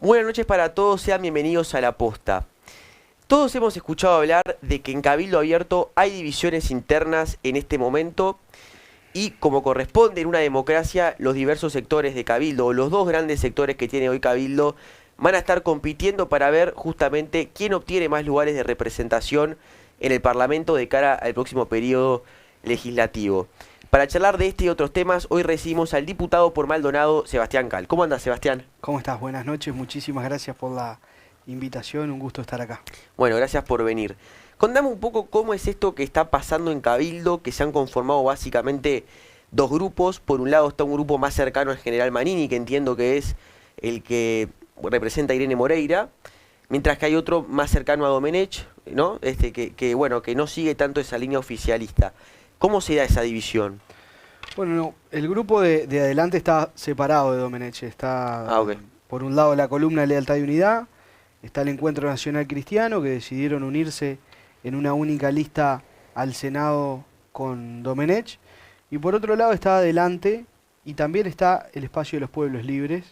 Buenas noches para todos, sean bienvenidos a La Posta. Todos hemos escuchado hablar de que en Cabildo Abierto hay divisiones internas en este momento y, como corresponde en una democracia, los diversos sectores de Cabildo, o los dos grandes sectores que tiene hoy Cabildo, van a estar compitiendo para ver justamente quién obtiene más lugares de representación en el Parlamento de cara al próximo periodo legislativo. Para charlar de este y otros temas, hoy recibimos al diputado por Maldonado, Sebastián Cal. ¿Cómo andas, Sebastián? ¿Cómo estás? Buenas noches, muchísimas gracias por la invitación, un gusto estar acá. Bueno, gracias por venir. Contame un poco cómo es esto que está pasando en Cabildo, que se han conformado básicamente dos grupos. Por un lado está un grupo más cercano al general Manini, que entiendo que es el que representa a Irene Moreira, mientras que hay otro más cercano a Domenech, ¿no? Que no sigue tanto esa línea oficialista. ¿Cómo se da esa división? Bueno, no, el grupo de adelante está separado de Domenech. Está, Ok. por un lado, la columna Lealtad y Unidad, está el Encuentro Nacional Cristiano, que decidieron unirse en una única lista al Senado con Domenech, y por otro lado está adelante, y también está el Espacio de los Pueblos Libres,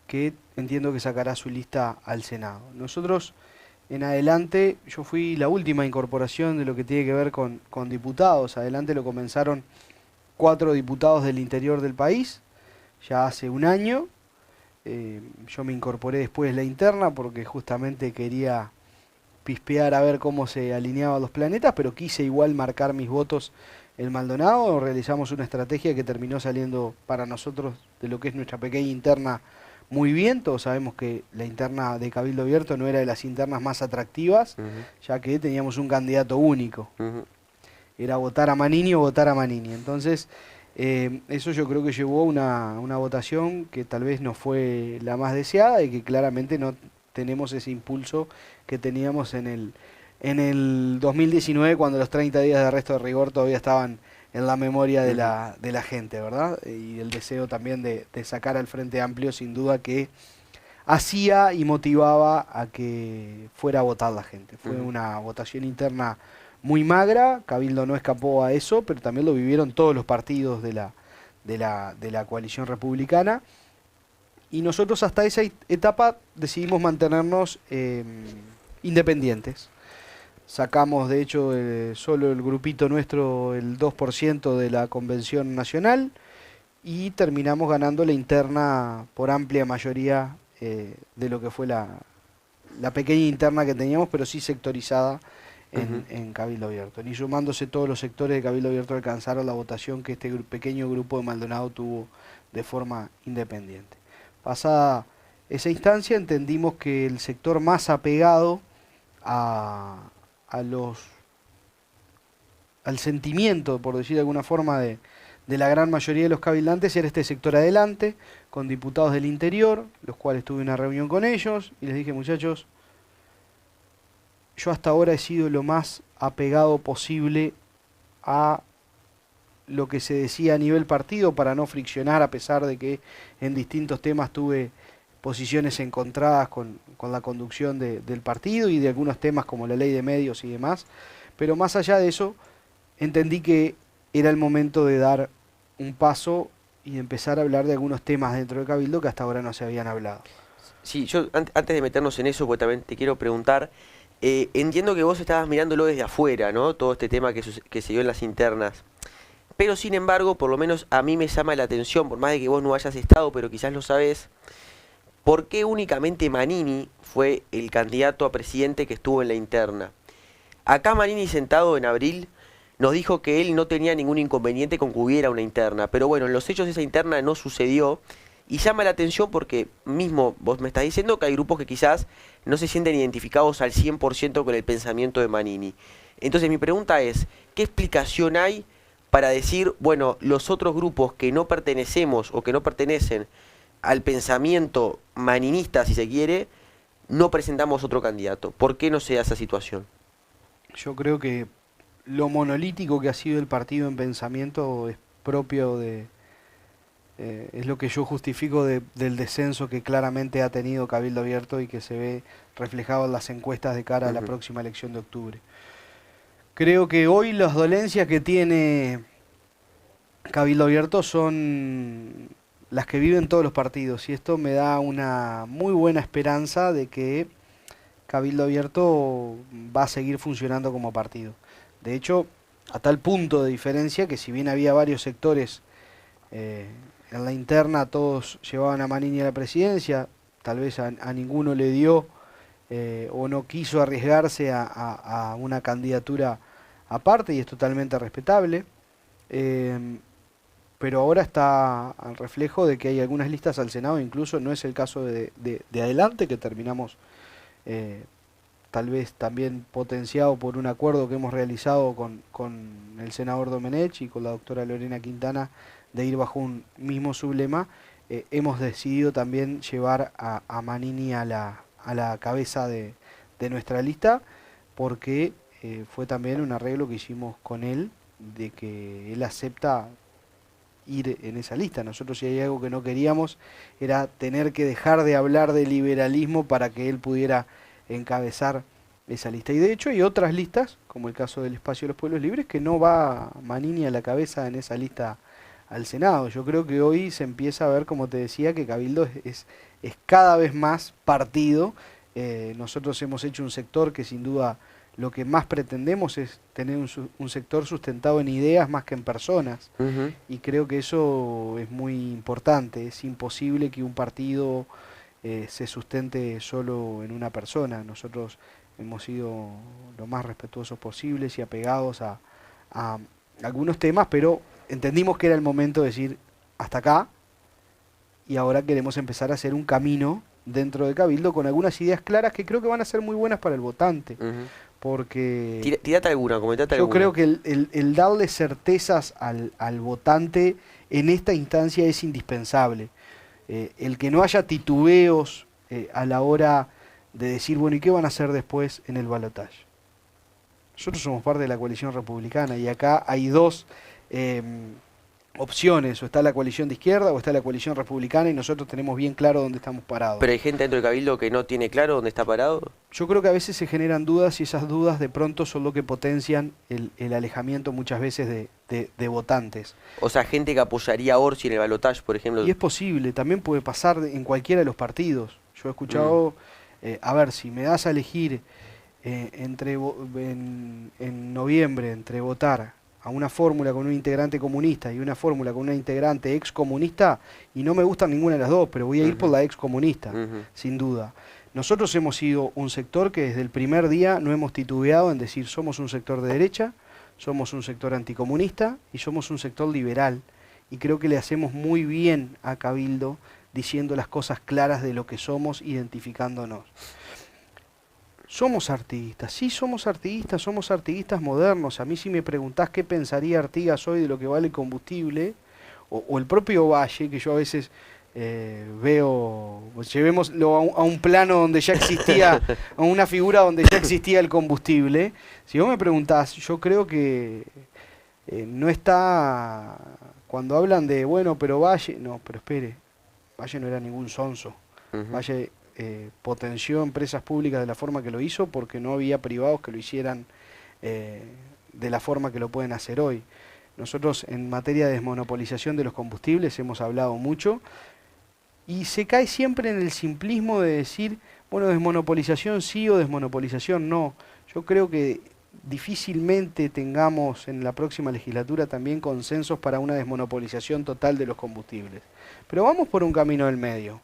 que entiendo que sacará su lista al Senado. Nosotros, en adelante, yo fui la última incorporación de lo que tiene que ver con diputados. Adelante lo comenzaron 4 diputados del interior del país, ya hace un año. Yo me incorporé después de la interna porque justamente quería pispear a ver cómo se alineaban los planetas, pero quise igual marcar mis votos en Maldonado. Realizamos una estrategia que terminó saliendo para nosotros de lo que es nuestra pequeña interna muy bien. Todos sabemos que la interna de Cabildo Abierto no era de las internas más atractivas, ya que teníamos un candidato único. Era votar a Manini o votar a Manini. Entonces, eso yo creo que llevó a una votación que tal vez no fue la más deseada y que claramente no tenemos ese impulso que teníamos en el 2019, cuando los 30 días de arresto de rigor todavía estaban en la memoria de la gente, ¿verdad? Y el deseo también de sacar al Frente Amplio, sin duda que hacía y motivaba a que fuera a votar la gente. Fue una votación interna muy magra. Cabildo no escapó a eso, pero también lo vivieron todos los partidos de la coalición republicana. Y nosotros hasta esa etapa decidimos mantenernos independientes. Sacamos, de hecho, solo el grupito nuestro el 2% de la convención nacional y terminamos ganando la interna por amplia mayoría de lo que fue la pequeña interna que teníamos, pero sí sectorizada en Cabildo Abierto. Ni sumándose todos los sectores de Cabildo Abierto alcanzaron la votación que este pequeño grupo de Maldonado tuvo de forma independiente. Pasada esa instancia, entendimos que el sector más apegado al sentimiento, por decir de alguna forma, de la gran mayoría de los cabildantes era este sector adelante, con diputados del interior, los cuales tuve una reunión con ellos y les dije: muchachos, yo hasta ahora he sido lo más apegado posible a lo que se decía a nivel partido para no friccionar, a pesar de que en distintos temas tuve posiciones encontradas con la conducción del partido y de algunos temas como la ley de medios y demás. Pero más allá de eso, entendí que era el momento de dar un paso y empezar a hablar de algunos temas dentro de Cabildo que hasta ahora no se habían hablado. Sí, yo antes de meternos en eso, porque también te quiero preguntar, entiendo que vos estabas mirándolo desde afuera, ¿no? Todo este tema que se dio en las internas. Pero sin embargo, por lo menos a mí me llama la atención, por más de que vos no hayas estado, pero quizás lo sabés, ¿por qué únicamente Manini fue el candidato a presidente que estuvo en la interna? Acá Manini, sentado en abril, nos dijo que él no tenía ningún inconveniente con que hubiera una interna, pero bueno, en los hechos esa interna no sucedió, y llama la atención porque mismo vos me estás diciendo que hay grupos que quizás no se sienten identificados al 100% con el pensamiento de Manini. Entonces mi pregunta es, ¿qué explicación hay para decir, bueno, los otros grupos que no pertenecemos o que no pertenecen al pensamiento maninista, si se quiere, no presentamos otro candidato? ¿Por qué no se da esa situación? Yo creo que lo monolítico que ha sido el partido en pensamiento es propio es lo que yo justifico del descenso que claramente ha tenido Cabildo Abierto y que se ve reflejado en las encuestas de cara a la próxima elección de octubre. Creo que hoy las dolencias que tiene Cabildo Abierto son las que viven todos los partidos, y esto me da una muy buena esperanza de que Cabildo Abierto va a seguir funcionando como partido. De hecho, a tal punto de diferencia que si bien había varios sectores en la interna, todos llevaban a Manini a la presidencia, tal vez a ninguno le dio o no quiso arriesgarse a una candidatura aparte, y es totalmente respetable. Pero ahora está al reflejo de que hay algunas listas al Senado, incluso no es el caso de Adelante, que terminamos tal vez también potenciado por un acuerdo que hemos realizado con el senador Domenech y con la doctora Lorena Quintana, de ir bajo un mismo sublema. Hemos decidido también llevar a Manini a la cabeza de nuestra lista, porque fue también un arreglo que hicimos con él, de que él acepta ir en esa lista. Nosotros, si hay algo que no queríamos, era tener que dejar de hablar de liberalismo para que él pudiera encabezar esa lista. Y de hecho hay otras listas, como el caso del Espacio de los Pueblos Libres, que no va Manini a la cabeza en esa lista al Senado. Yo creo que hoy se empieza a ver, como te decía, que Cabildo es cada vez más partido. Nosotros hemos hecho un sector que sin duda lo que más pretendemos es tener un sector sustentado en ideas más que en personas. Y creo que eso es muy importante. Es imposible que un partido se sustente solo en una persona. Nosotros hemos sido lo más respetuosos posibles y apegados a algunos temas, pero entendimos que era el momento de decir hasta acá, y ahora queremos empezar a hacer un camino dentro de Cabildo con algunas ideas claras que creo que van a ser muy buenas para el votante. Porque tirate alguna, comentate yo alguna. creo que el darle certezas al votante en esta instancia es indispensable. El que no haya titubeos a la hora de decir, bueno, ¿y qué van a hacer después en el balotaje? Nosotros somos parte de la coalición republicana y acá hay dos opciones: o está la coalición de izquierda o está la coalición republicana, y nosotros tenemos bien claro dónde estamos parados. Pero hay gente dentro del Cabildo que no tiene claro dónde está parado. Yo creo que a veces se generan dudas, y esas dudas de pronto son lo que potencian el alejamiento muchas veces de votantes. O sea, gente que apoyaría a Orsi en el balotaje, por ejemplo. Y es posible, también puede pasar en cualquiera de los partidos. Yo he escuchado, a ver, si me das a elegir en noviembre entre votar a una fórmula con un integrante comunista y una fórmula con una integrante excomunista, y no me gustan ninguna de las dos, pero voy a ir por la excomunista, sin duda. Nosotros hemos sido un sector que desde el primer día no hemos titubeado en decir somos un sector de derecha, somos un sector anticomunista y somos un sector liberal. Y creo que le hacemos muy bien a Cabildo diciendo las cosas claras de lo que somos, identificándonos. Somos artiguistas, sí somos artiguistas modernos. A mí, si me preguntás qué pensaría Artigas hoy de lo que vale el combustible, o el propio Valle, que yo a veces veo, pues llevémoslo a un plano donde ya existía, a una figura donde ya existía el combustible. Si vos me preguntás, yo creo que no está, cuando hablan de, bueno, pero Valle, no, pero espere, Valle no era ningún sonso. Valle potenció empresas públicas de la forma que lo hizo porque no había privados que lo hicieran de la forma que lo pueden hacer hoy. Nosotros en materia de desmonopolización de los combustibles hemos hablado mucho, y se cae siempre en el simplismo de decir, bueno, desmonopolización sí o desmonopolización no. Yo creo que difícilmente tengamos en la próxima legislatura también consensos para una desmonopolización total de los combustibles. Pero vamos por un camino del medio.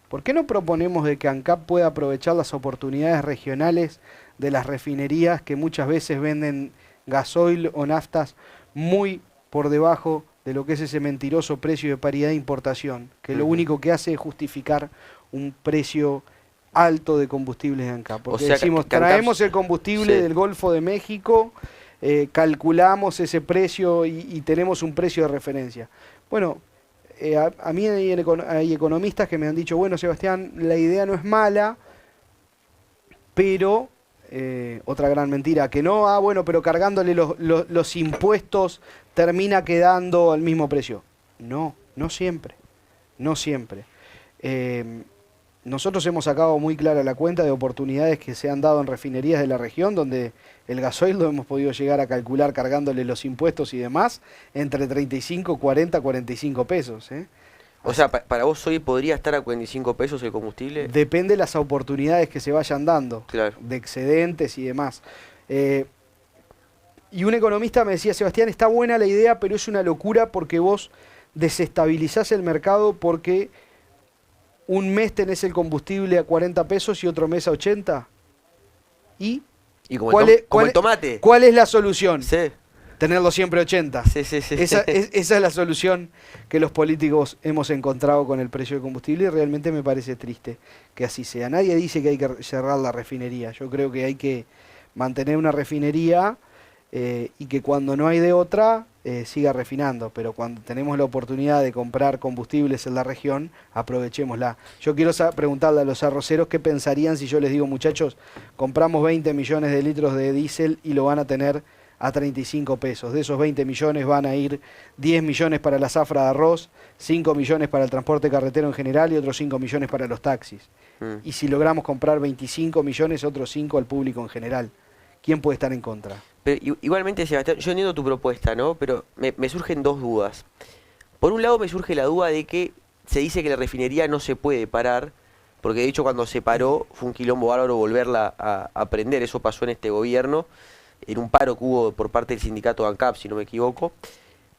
¿Por qué no proponemos de que ANCAP pueda aprovechar las oportunidades regionales de las refinerías que muchas veces venden gasoil o naftas muy por debajo de lo que es ese mentiroso precio de paridad de importación, que lo único que hace es justificar un precio alto de combustibles de ANCAP? Porque decimos, traemos el combustible del Golfo de México, calculamos ese precio y tenemos un precio de referencia. Bueno, a mí hay economistas que me han dicho, bueno, Sebastián, la idea no es mala, pero otra gran mentira, que no, bueno, pero cargándole los impuestos termina quedando al mismo precio. No, no siempre, no siempre. Nosotros hemos sacado muy clara la cuenta de oportunidades que se han dado en refinerías de la región, donde el gasoil lo hemos podido llegar a calcular cargándole los impuestos y demás entre 35, 40, 45 pesos. O sea, para vos hoy podría estar a 45 pesos el combustible. Depende de las oportunidades que se vayan dando, Claro. de excedentes y demás. Y un economista me decía, Sebastián, está buena la idea, pero es una locura porque vos desestabilizás el mercado porque un mes tenés el combustible a 40 pesos y otro mes a 80. ¿Y Y como el tomate. cuál es la solución? Sí, Tenerlo siempre 80. sí. Esa es la solución que los políticos hemos encontrado con el precio del combustible y realmente me parece triste que así sea. Nadie dice que hay que cerrar la refinería. Yo creo que hay que mantener una refinería y que cuando no hay de otra siga refinando. Pero cuando tenemos la oportunidad de comprar combustibles en la región, aprovechémosla. Yo quiero preguntarle a los arroceros qué pensarían si yo les digo, muchachos, compramos 20 millones de litros de diésel y lo van a tener a 35 pesos. De esos 20 millones van a ir 10 millones para la zafra de arroz, 5 millones para el transporte carretero en general y otros 5 millones para los taxis. Y si logramos comprar 25 millones, otros 5 al público en general. ¿Quién puede estar en contra? Pero igualmente, Sebastián, yo entiendo tu propuesta, ¿no? Pero me surgen dos dudas. Por un lado me surge la duda de que se dice que la refinería no se puede parar, porque de hecho cuando se paró fue un quilombo bárbaro volverla a prender. Eso pasó en este gobierno, en un paro que hubo por parte del sindicato ANCAP, si no me equivoco.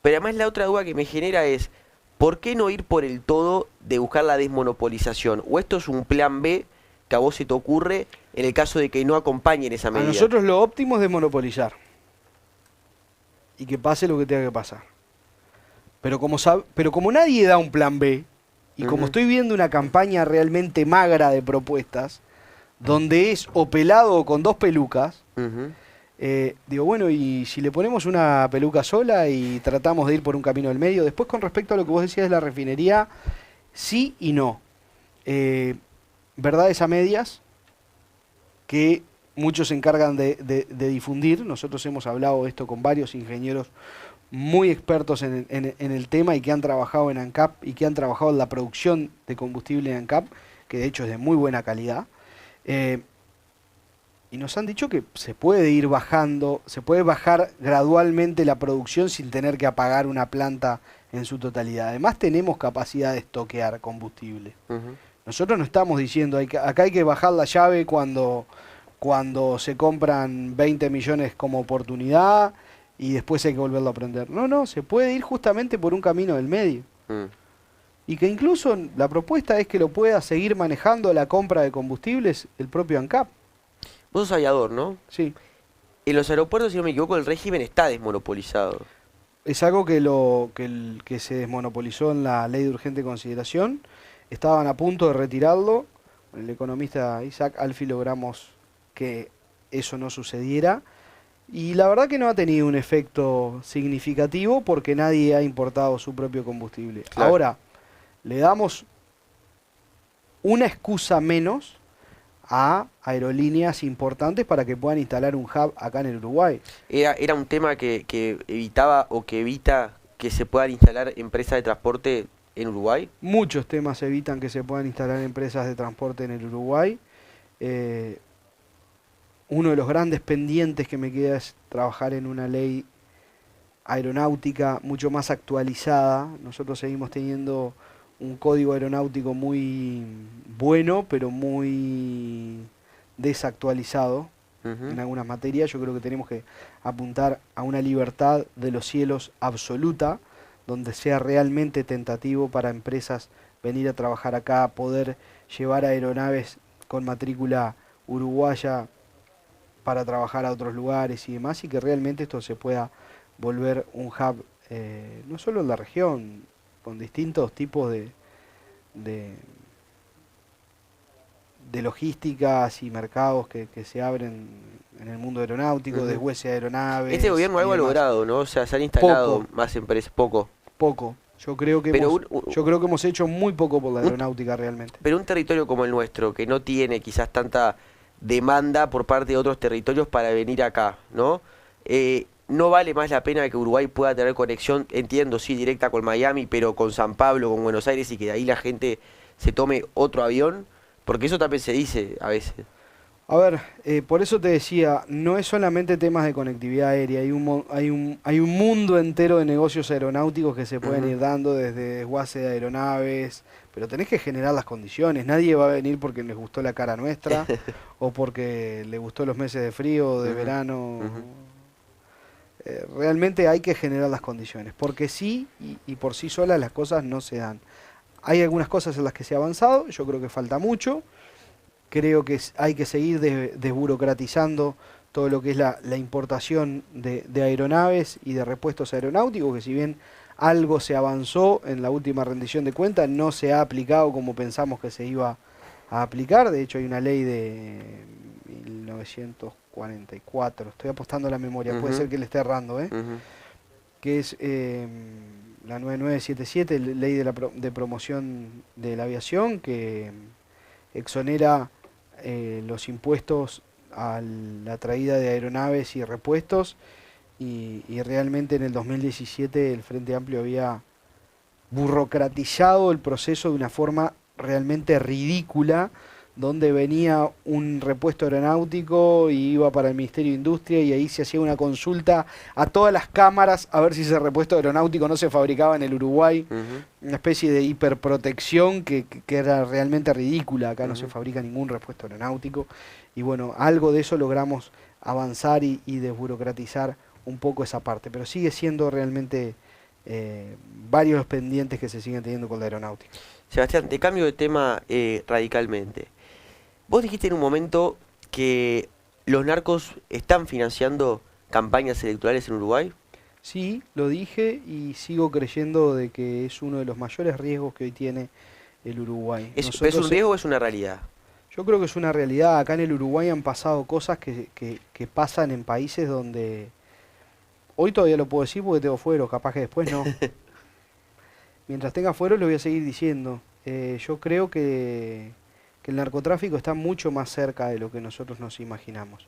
Pero además la otra duda que me genera es, ¿por qué no ir por el todo de buscar la desmonopolización? ¿O esto es un plan B que a vos se te ocurre en el caso de que no acompañen esa medida? A nosotros lo óptimo es desmonopolizar. Y que pase lo que tenga que pasar. Pero como nadie da un plan B, y como estoy viendo una campaña realmente magra de propuestas, donde es o pelado o con dos pelucas, digo, bueno, y si le ponemos una peluca sola y tratamos de ir por un camino del medio. Después, con respecto a lo que vos decías de la refinería, sí y no. Verdades a medias que muchos se encargan de difundir. Nosotros hemos hablado de esto con varios ingenieros muy expertos en el tema y que han trabajado en ANCAP y que han trabajado en la producción de combustible en ANCAP, que de hecho es de muy buena calidad. Y nos han dicho que se puede ir bajando, se puede bajar gradualmente la producción sin tener que apagar una planta en su totalidad. Además tenemos capacidad de estoquear combustible. Nosotros no estamos diciendo, acá hay que bajar la llave cuando se compran 20 millones como oportunidad y después hay que volverlo a prender. No, se puede ir justamente por un camino del medio. Y que incluso la propuesta es que lo pueda seguir manejando la compra de combustibles el propio ANCAP. Vos sos aviador, ¿no? Sí. En los aeropuertos, si no me equivoco, el régimen está desmonopolizado. Es algo que se desmonopolizó en la ley de urgente consideración. Estaban a punto de retirarlo. Con el economista Isaac Alfi logramos que eso no sucediera. Y la verdad que no ha tenido un efecto significativo porque nadie ha importado su propio combustible. Claro. Ahora, le damos una excusa menos a aerolíneas importantes para que puedan instalar un hub acá en el Uruguay. Era un tema que evitaba o que evita que se puedan instalar empresas de transporte en Uruguay. Muchos temas evitan que se puedan instalar empresas de transporte en el Uruguay. Uno de los grandes pendientes que me queda es trabajar en una ley aeronáutica mucho más actualizada. Nosotros seguimos teniendo un código aeronáutico muy bueno, pero muy desactualizado en algunas materias. Yo creo que tenemos que apuntar a una libertad de los cielos absoluta, donde sea realmente tentativo para empresas venir a trabajar acá, poder llevar aeronaves con matrícula uruguaya para trabajar a otros lugares y demás, y que realmente esto se pueda volver un hub, no solo en la región, con distintos tipos de logísticas y mercados que se abren en el mundo aeronáutico, deshuese de aeronaves. Este gobierno algo ha logrado, ¿no? O sea, se han instalado más empresas, poco. Yo creo que hemos hecho muy poco por la aeronáutica realmente. Pero un territorio como el nuestro, que no tiene quizás tanta demanda por parte de otros territorios para venir acá, ¿no? ¿No vale más la pena que Uruguay pueda tener conexión, entiendo, sí, directa con Miami, pero con San Pablo, con Buenos Aires, y que de ahí la gente se tome otro avión? Porque eso también se dice a veces. A ver, por eso te decía, no es solamente temas de conectividad aérea, hay un mundo entero de negocios aeronáuticos que se pueden Ujú. ir dando desde desguace de aeronaves, pero tenés que generar las condiciones. Nadie va a venir porque les gustó la cara nuestra o porque le gustó los meses de frío o de Ujú, verano. ujú. Realmente hay que generar las condiciones, porque sí y por sí solas las cosas no se dan. Hay algunas cosas en las que se ha avanzado, yo creo que falta mucho. Creo que hay que seguir desburocratizando todo lo que es la importación de aeronaves y de repuestos aeronáuticos, que si bien algo se avanzó en la última rendición de cuentas, no se ha aplicado como pensamos que se iba a aplicar. De hecho, hay una ley de 1944, estoy apostando a la memoria, puede ser Ujú, que le esté errando, ujú, que es la 9977, ley de promoción de la aviación, que exonera los impuestos a la traída de aeronaves y repuestos y realmente en el 2017 el Frente Amplio había burocratizado el proceso de una forma realmente ridícula, donde venía un repuesto aeronáutico y iba para el Ministerio de Industria y ahí se hacía una consulta a todas las cámaras a ver si ese repuesto aeronáutico no se fabricaba en el Uruguay, ujú, una especie de hiperprotección que era realmente ridícula. Acá no se ujú. fabrica ningún repuesto aeronáutico y bueno, algo de eso logramos avanzar y desburocratizar un poco esa parte, pero sigue siendo realmente eh, varios los pendientes que se siguen teniendo con la aeronáutica. Sebastián, te cambio de tema radicalmente. Vos dijiste en un momento que los narcos están financiando campañas electorales en Uruguay. Sí, lo dije y sigo creyendo de que es uno de los mayores riesgos que hoy tiene el Uruguay. ¿Es un Nosotros, riesgo o es una realidad? yo creo que es una realidad. Acá en el Uruguay han pasado cosas que pasan en países donde hoy todavía lo puedo decir porque tengo fuero, capaz que después no. Mientras tenga fuero lo voy a seguir diciendo. Yo creo que el narcotráfico está mucho más cerca de lo que nosotros nos imaginamos.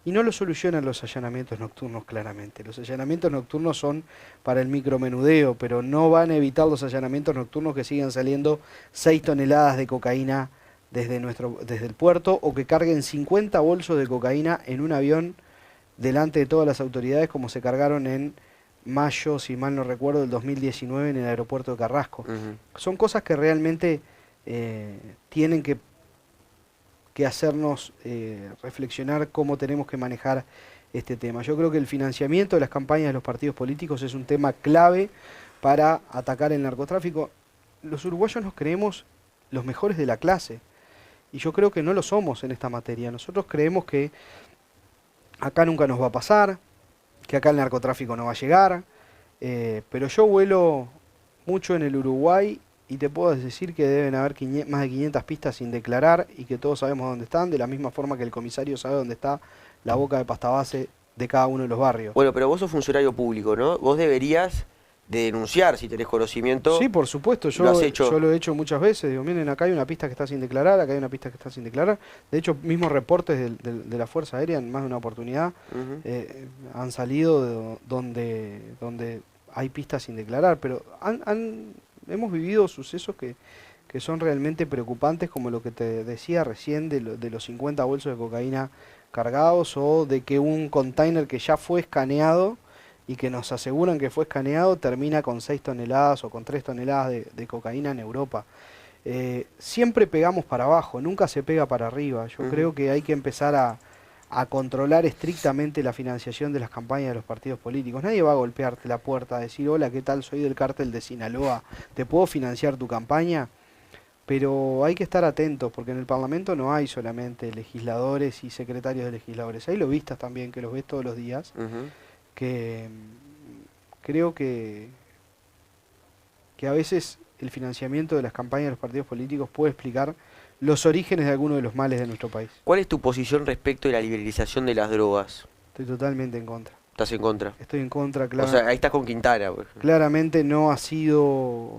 Y no lo solucionan los allanamientos nocturnos claramente. Los allanamientos nocturnos son para el micromenudeo, pero no van a evitar los allanamientos nocturnos que sigan saliendo 6 toneladas de cocaína desde el puerto o que carguen 50 bolsos de cocaína en un avión delante de todas las autoridades como se cargaron en mayo, si mal no recuerdo, del 2019 en el aeropuerto de Carrasco. Ujú. Son cosas que realmente tienen que hacernos reflexionar cómo tenemos que manejar este tema. Yo creo que el financiamiento de las campañas de los partidos políticos es un tema clave para atacar el narcotráfico. Los uruguayos nos creemos los mejores de la clase y yo creo que no lo somos en esta materia. Nosotros creemos que acá nunca nos va a pasar, que acá el narcotráfico no va a llegar, pero yo vuelo mucho en el Uruguay y te puedo decir que deben haber más de 500 pistas sin declarar y que todos sabemos dónde están, de la misma forma que el comisario sabe dónde está la boca de pasta base de cada uno de los barrios. Bueno, pero vos sos funcionario público, ¿no? Vos deberías de denunciar si tenés conocimiento. Sí, por supuesto, ¿Lo has yo hecho? lo he hecho muchas veces. Digo, miren, acá hay una pista que está sin declarar, acá hay una pista que está sin declarar. De hecho, mismos reportes de la Fuerza Aérea en más de una oportunidad Ujú. han salido donde hay pistas sin declarar, pero hemos vivido sucesos que son realmente preocupantes, como lo que te decía recién de los 50 bolsos de cocaína cargados o de que un container que ya fue escaneado y que nos aseguran que fue escaneado termina con 6 toneladas o con 3 toneladas de cocaína en Europa. Siempre pegamos para abajo, nunca se pega para arriba. Yo Ujú. creo que hay que empezar a controlar estrictamente la financiación de las campañas de los partidos políticos. Nadie va a golpearte la puerta a decir, hola, ¿qué tal? Soy del cártel de Sinaloa, ¿te puedo financiar tu campaña? Pero hay que estar atentos, porque en el Parlamento no hay solamente legisladores y secretarios de legisladores, hay lobistas también, que los ves todos los días, Ujú. que creo que a veces el financiamiento de las campañas de los partidos políticos puede explicar los orígenes de algunos de los males de nuestro país. ¿Cuál es tu posición respecto de la liberalización de las drogas? Estoy totalmente en contra. ¿Estás en contra? Estoy en contra, O sea, ahí estás con Quintana, por ejemplo. claramente no ha sido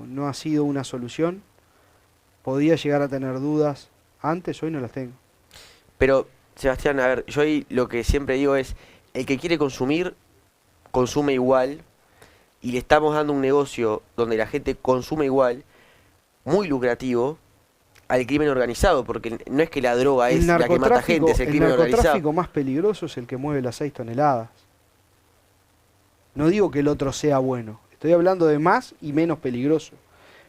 una solución. Podía llegar a tener dudas antes, hoy no las tengo. Pero, Sebastián, a ver, yo ahí lo que siempre digo es, el que quiere consumir, consume igual, y le estamos dando un negocio donde la gente consume igual, muy lucrativo, al crimen organizado, porque no es que la droga es El la que mata gente, es el crimen narcotráfico organizado. más peligroso es el que mueve las 6 toneladas. No digo que el otro sea bueno, estoy hablando de más y menos peligroso.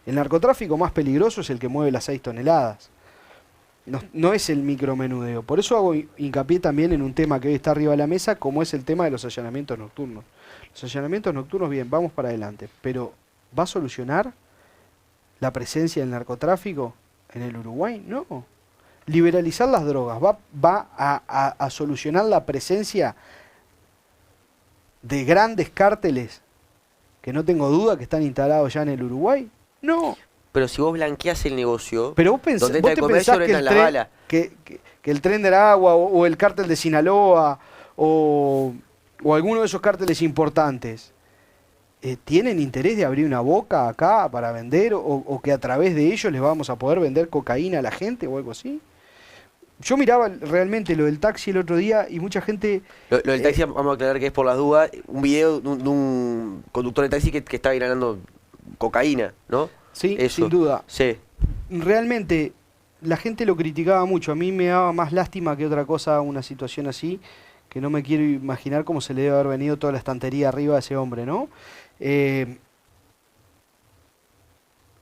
El narcotráfico más peligroso es el que mueve las 6 toneladas. No, no es el micromenudeo. Por eso hago hincapié también en un tema que hoy está arriba de la mesa, como es el tema de los allanamientos nocturnos. Los allanamientos nocturnos, bien, vamos para adelante, pero ¿va a solucionar la presencia del narcotráfico en el Uruguay? No. Liberalizar las drogas va a solucionar la presencia de grandes cárteles que no tengo duda que están instalados ya en el Uruguay. No. Pero si vos blanqueás el negocio, Pero vos, donde vos entra el te comercio, pensás no que entran el, las tren, balas. que el tren del agua o el cártel de Sinaloa o alguno de esos cárteles importantes tienen interés de abrir una boca acá para vender o que a través de ellos les vamos a poder vender cocaína a la gente o algo así. Yo miraba realmente lo del taxi el otro día y mucha gente... Lo del taxi, vamos a aclarar que es por las dudas, un video de un conductor de taxi que estaba inhalando cocaína, ¿no? Sí, Eso. sin duda. Sí. Realmente la gente lo criticaba mucho. A mí me daba más lástima que otra cosa una situación así, que no me quiero imaginar cómo se le debe haber venido toda la estantería arriba a ese hombre, ¿no?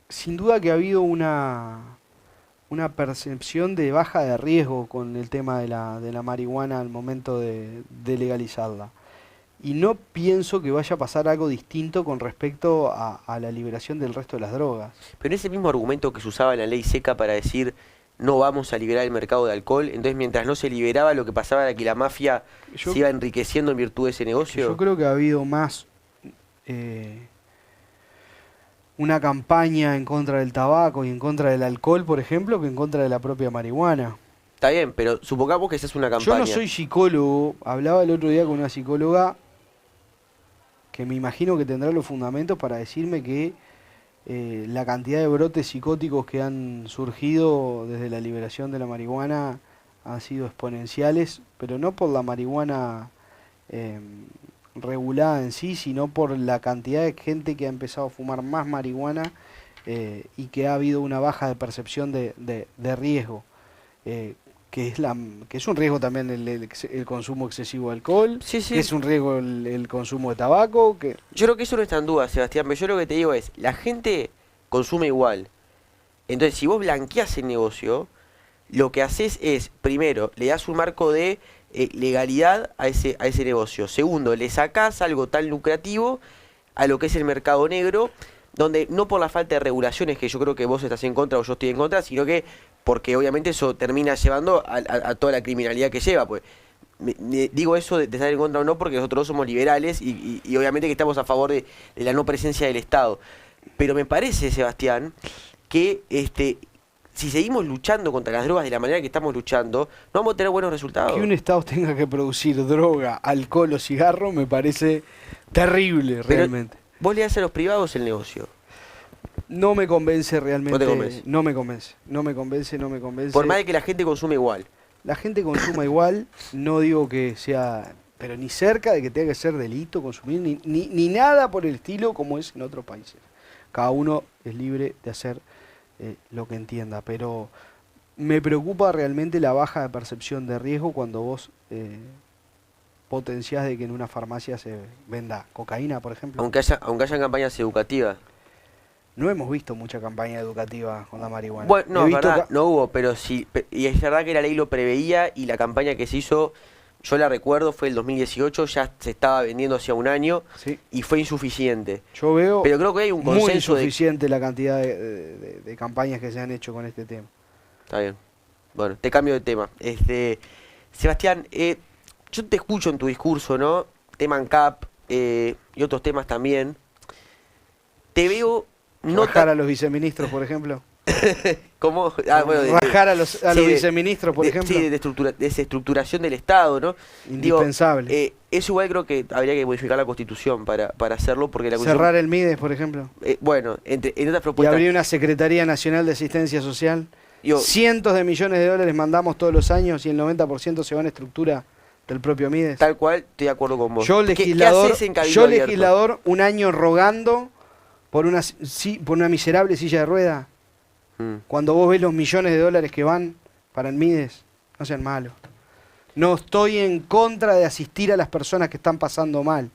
Sin duda que ha habido una percepción de baja de riesgo con el tema de la marihuana al momento de legalizarla. Y no pienso que vaya a pasar algo distinto con respecto a la liberación del resto de las drogas. Pero ese mismo argumento que se usaba en la ley seca para decir no vamos a liberar el mercado de alcohol, entonces mientras no se liberaba lo que pasaba era que la mafia se iba enriqueciendo en virtud de ese negocio. Yo creo que ha habido más una campaña en contra del tabaco y en contra del alcohol, por ejemplo, que en contra de la propia marihuana. Está bien, pero supongamos que esa es una campaña. Yo no soy psicólogo, hablaba el otro día con una psicóloga que me imagino que tendrá los fundamentos para decirme que la cantidad de brotes psicóticos que han surgido desde la liberación de la marihuana han sido exponenciales, pero no por la marihuana regulada en sí, sino por la cantidad de gente que ha empezado a fumar más marihuana y que ha habido una baja de percepción de riesgo. Que es un riesgo también el consumo excesivo de alcohol, Sí, sí. que es un riesgo el consumo de tabaco. Yo creo que eso no está en duda, Sebastián, pero yo lo que te digo es, la gente consume igual. Entonces, si vos blanqueás el negocio, lo que haces es, primero, le das un marco de legalidad a ese negocio. Segundo, le sacás algo tan lucrativo a lo que es el mercado negro, donde no por la falta de regulaciones, que yo creo que vos estás en contra o yo estoy en contra, sino que porque obviamente eso termina llevando a toda la criminalidad que lleva. Pues digo eso de estar en contra o no porque nosotros somos liberales y obviamente que estamos a favor de la no presencia del Estado. Pero me parece, Sebastián, que si seguimos luchando contra las drogas de la manera que estamos luchando, no vamos a tener buenos resultados. Que un Estado tenga que producir droga, alcohol o cigarro me parece terrible realmente. Vos le das a los privados el negocio. No me convence realmente. ¿No te convence? No me convence. Por más de que la gente consume igual. La gente consuma igual, no digo que sea, pero ni cerca de que tenga que ser delito consumir, ni nada por el estilo como es en otros países. Cada uno es libre de hacer lo que entienda, pero me preocupa realmente la baja de percepción de riesgo cuando vos potenciás de que en una farmacia se venda cocaína, por ejemplo. Aunque haya campañas educativas. No hemos visto mucha campaña educativa con la marihuana. Bueno, no, He es visto verdad, no hubo, pero sí, y es verdad que la ley lo preveía y la campaña que se hizo, yo la recuerdo, fue el 2018, ya se estaba vendiendo hacía un año Sí. y fue insuficiente. Yo veo Pero creo que hay un muy consenso de... insuficiente la cantidad de campañas que se han hecho con este tema. Está bien. Bueno, te cambio de tema. Sebastián, yo te escucho en tu discurso, ¿no? Tema ANCAP y otros temas también. Te veo... Bajar a los viceministros, por ejemplo. ¿Cómo? Bajar a los viceministros, por ejemplo. Sí, de desestructuración del Estado, ¿no? Indispensable. Digo, eso igual creo que habría que modificar la Constitución para hacerlo, porque la Constitución... Cerrar el MIDES, por ejemplo. Bueno, en otras Y propuestas... abrir una Secretaría Nacional de Asistencia Social. Digo, Cientos de millones de dólares mandamos todos los años y el 90% se va en estructura del propio MIDES. tal cual, estoy de acuerdo con vos. Yo, ¿Qué legislador, haces en Cabildo Abierto? un año rogando por una miserable silla de rueda. Cuando vos ves los millones de dólares que van para el Mides, no sean malos. No estoy en contra de asistir a las personas que están pasando mal.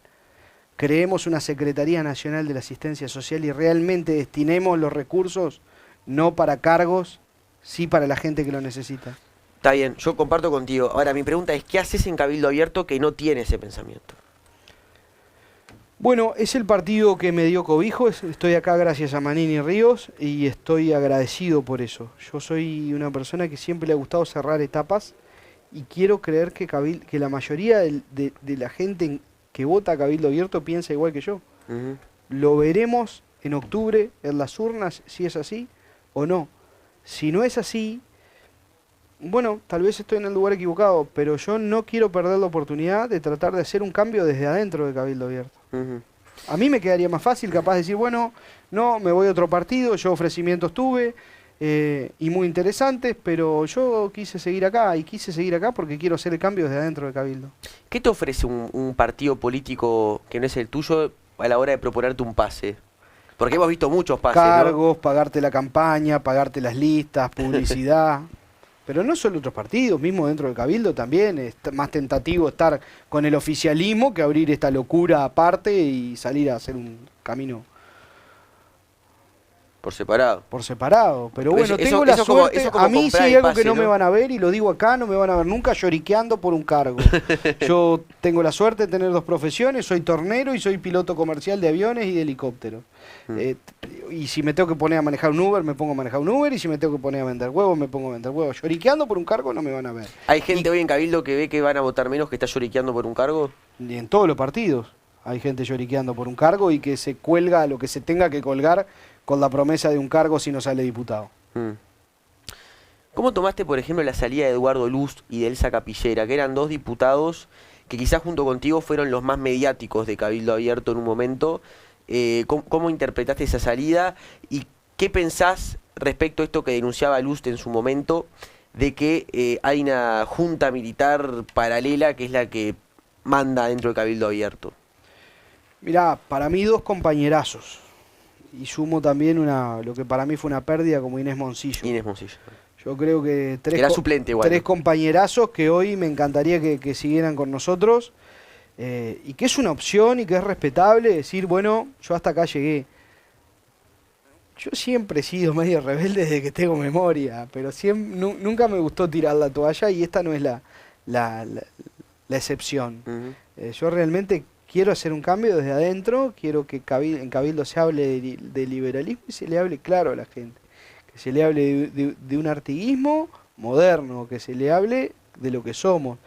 Creemos una Secretaría Nacional de la Asistencia Social y realmente destinemos los recursos no para cargos, sí para la gente que lo necesita. Está bien, yo comparto contigo. Ahora, mi pregunta es, ¿qué haces en Cabildo Abierto que no tiene ese pensamiento? Bueno, es el partido que me dio cobijo, estoy acá gracias a Manini Ríos y estoy agradecido por eso. Yo soy una persona que siempre le ha gustado cerrar etapas y quiero creer que la mayoría de la gente que vota a Cabildo Abierto piensa igual que yo. Lo veremos en octubre en las urnas si es así o no. Si no es así, bueno, tal vez estoy en el lugar equivocado, pero yo no quiero perder la oportunidad de tratar de hacer un cambio desde adentro de Cabildo Abierto. A mí me quedaría más fácil capaz de decir, bueno, no, me voy a otro partido, yo ofrecimientos tuve y muy interesantes, pero yo quise seguir acá y quise seguir acá porque quiero hacer el cambio desde adentro de Cabildo. ¿Qué te ofrece un partido político que no es el tuyo a la hora de proponerte un pase? Porque hemos visto muchos pases, Cargos, ¿no? pagarte la campaña, pagarte las listas, publicidad. Pero no solo otros partidos, mismo dentro del Cabildo también es más tentativo estar con el oficialismo que abrir esta locura aparte y salir a hacer un camino Por separado. por separado. Pero bueno, tengo la eso como- suerte, eso como a mí sí comprar hay el algo pase, que no me ¿no? van a ver y lo digo acá, no me van a ver nunca lloriqueando por un cargo. Yo tengo la suerte de tener dos profesiones, soy tornero y soy piloto comercial de aviones y de helicópteros. Y si me tengo que poner a manejar un Uber, me pongo a manejar un Uber, y si me tengo que poner a vender huevos, me pongo a vender huevos. Lloriqueando por un cargo no me van a ver. ¿Hay gente hoy en Cabildo que ve que van a votar menos que está lloriqueando por un cargo? Y en todos los partidos hay gente lloriqueando por un cargo y que se cuelga lo que se tenga que colgar con la promesa de un cargo si no sale diputado. ¿Cómo tomaste, por ejemplo, la salida de Eduardo Luz y de Elsa Capillera, que eran dos diputados que quizás junto contigo fueron los más mediáticos de Cabildo Abierto en un momento? ¿Cómo interpretaste esa salida y qué pensás respecto a esto que denunciaba Luz en su momento, de que hay una junta militar paralela que es la que manda dentro de Cabildo Abierto? Mirá, para mí dos compañerazos. Y sumo también lo que para mí fue una pérdida como Inés Moncillo. Inés Moncillo. Yo creo que Era suplente igual, tres ¿no? compañerazos que hoy me encantaría que siguieran con nosotros. Y que es una opción y que es respetable decir, bueno, yo hasta acá llegué. Yo siempre he sido medio rebelde desde que tengo memoria, pero nunca me gustó tirar la toalla y esta no es la excepción. Yo realmente quiero hacer un cambio desde adentro, quiero que en Cabildo se hable de liberalismo y se le hable claro a la gente. Que se le hable de un artiguismo moderno, que se le hable de lo que somos.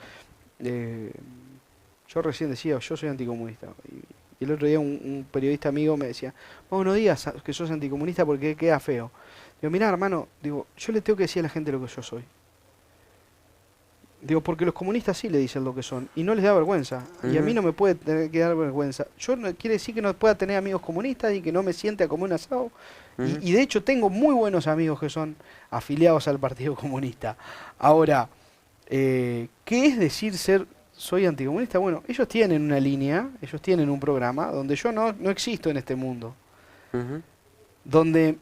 Yo recién decía, yo soy anticomunista. Y el otro día un periodista amigo me decía, vos no digas que sos anticomunista porque queda feo. Digo, mirá hermano, digo, yo le tengo que decir a la gente lo que yo soy. Digo, porque los comunistas sí le dicen lo que son y no les da vergüenza. Y a mí no me puede tener que dar vergüenza. Yo no quiere decir que no pueda tener amigos comunistas y que no me siente a comer un asado. Y de hecho tengo muy buenos amigos que son afiliados al Partido Comunista. Ahora, ¿qué es decir soy anticomunista? Bueno, ellos tienen una línea, ellos tienen un programa donde yo no existo en este mundo. Donde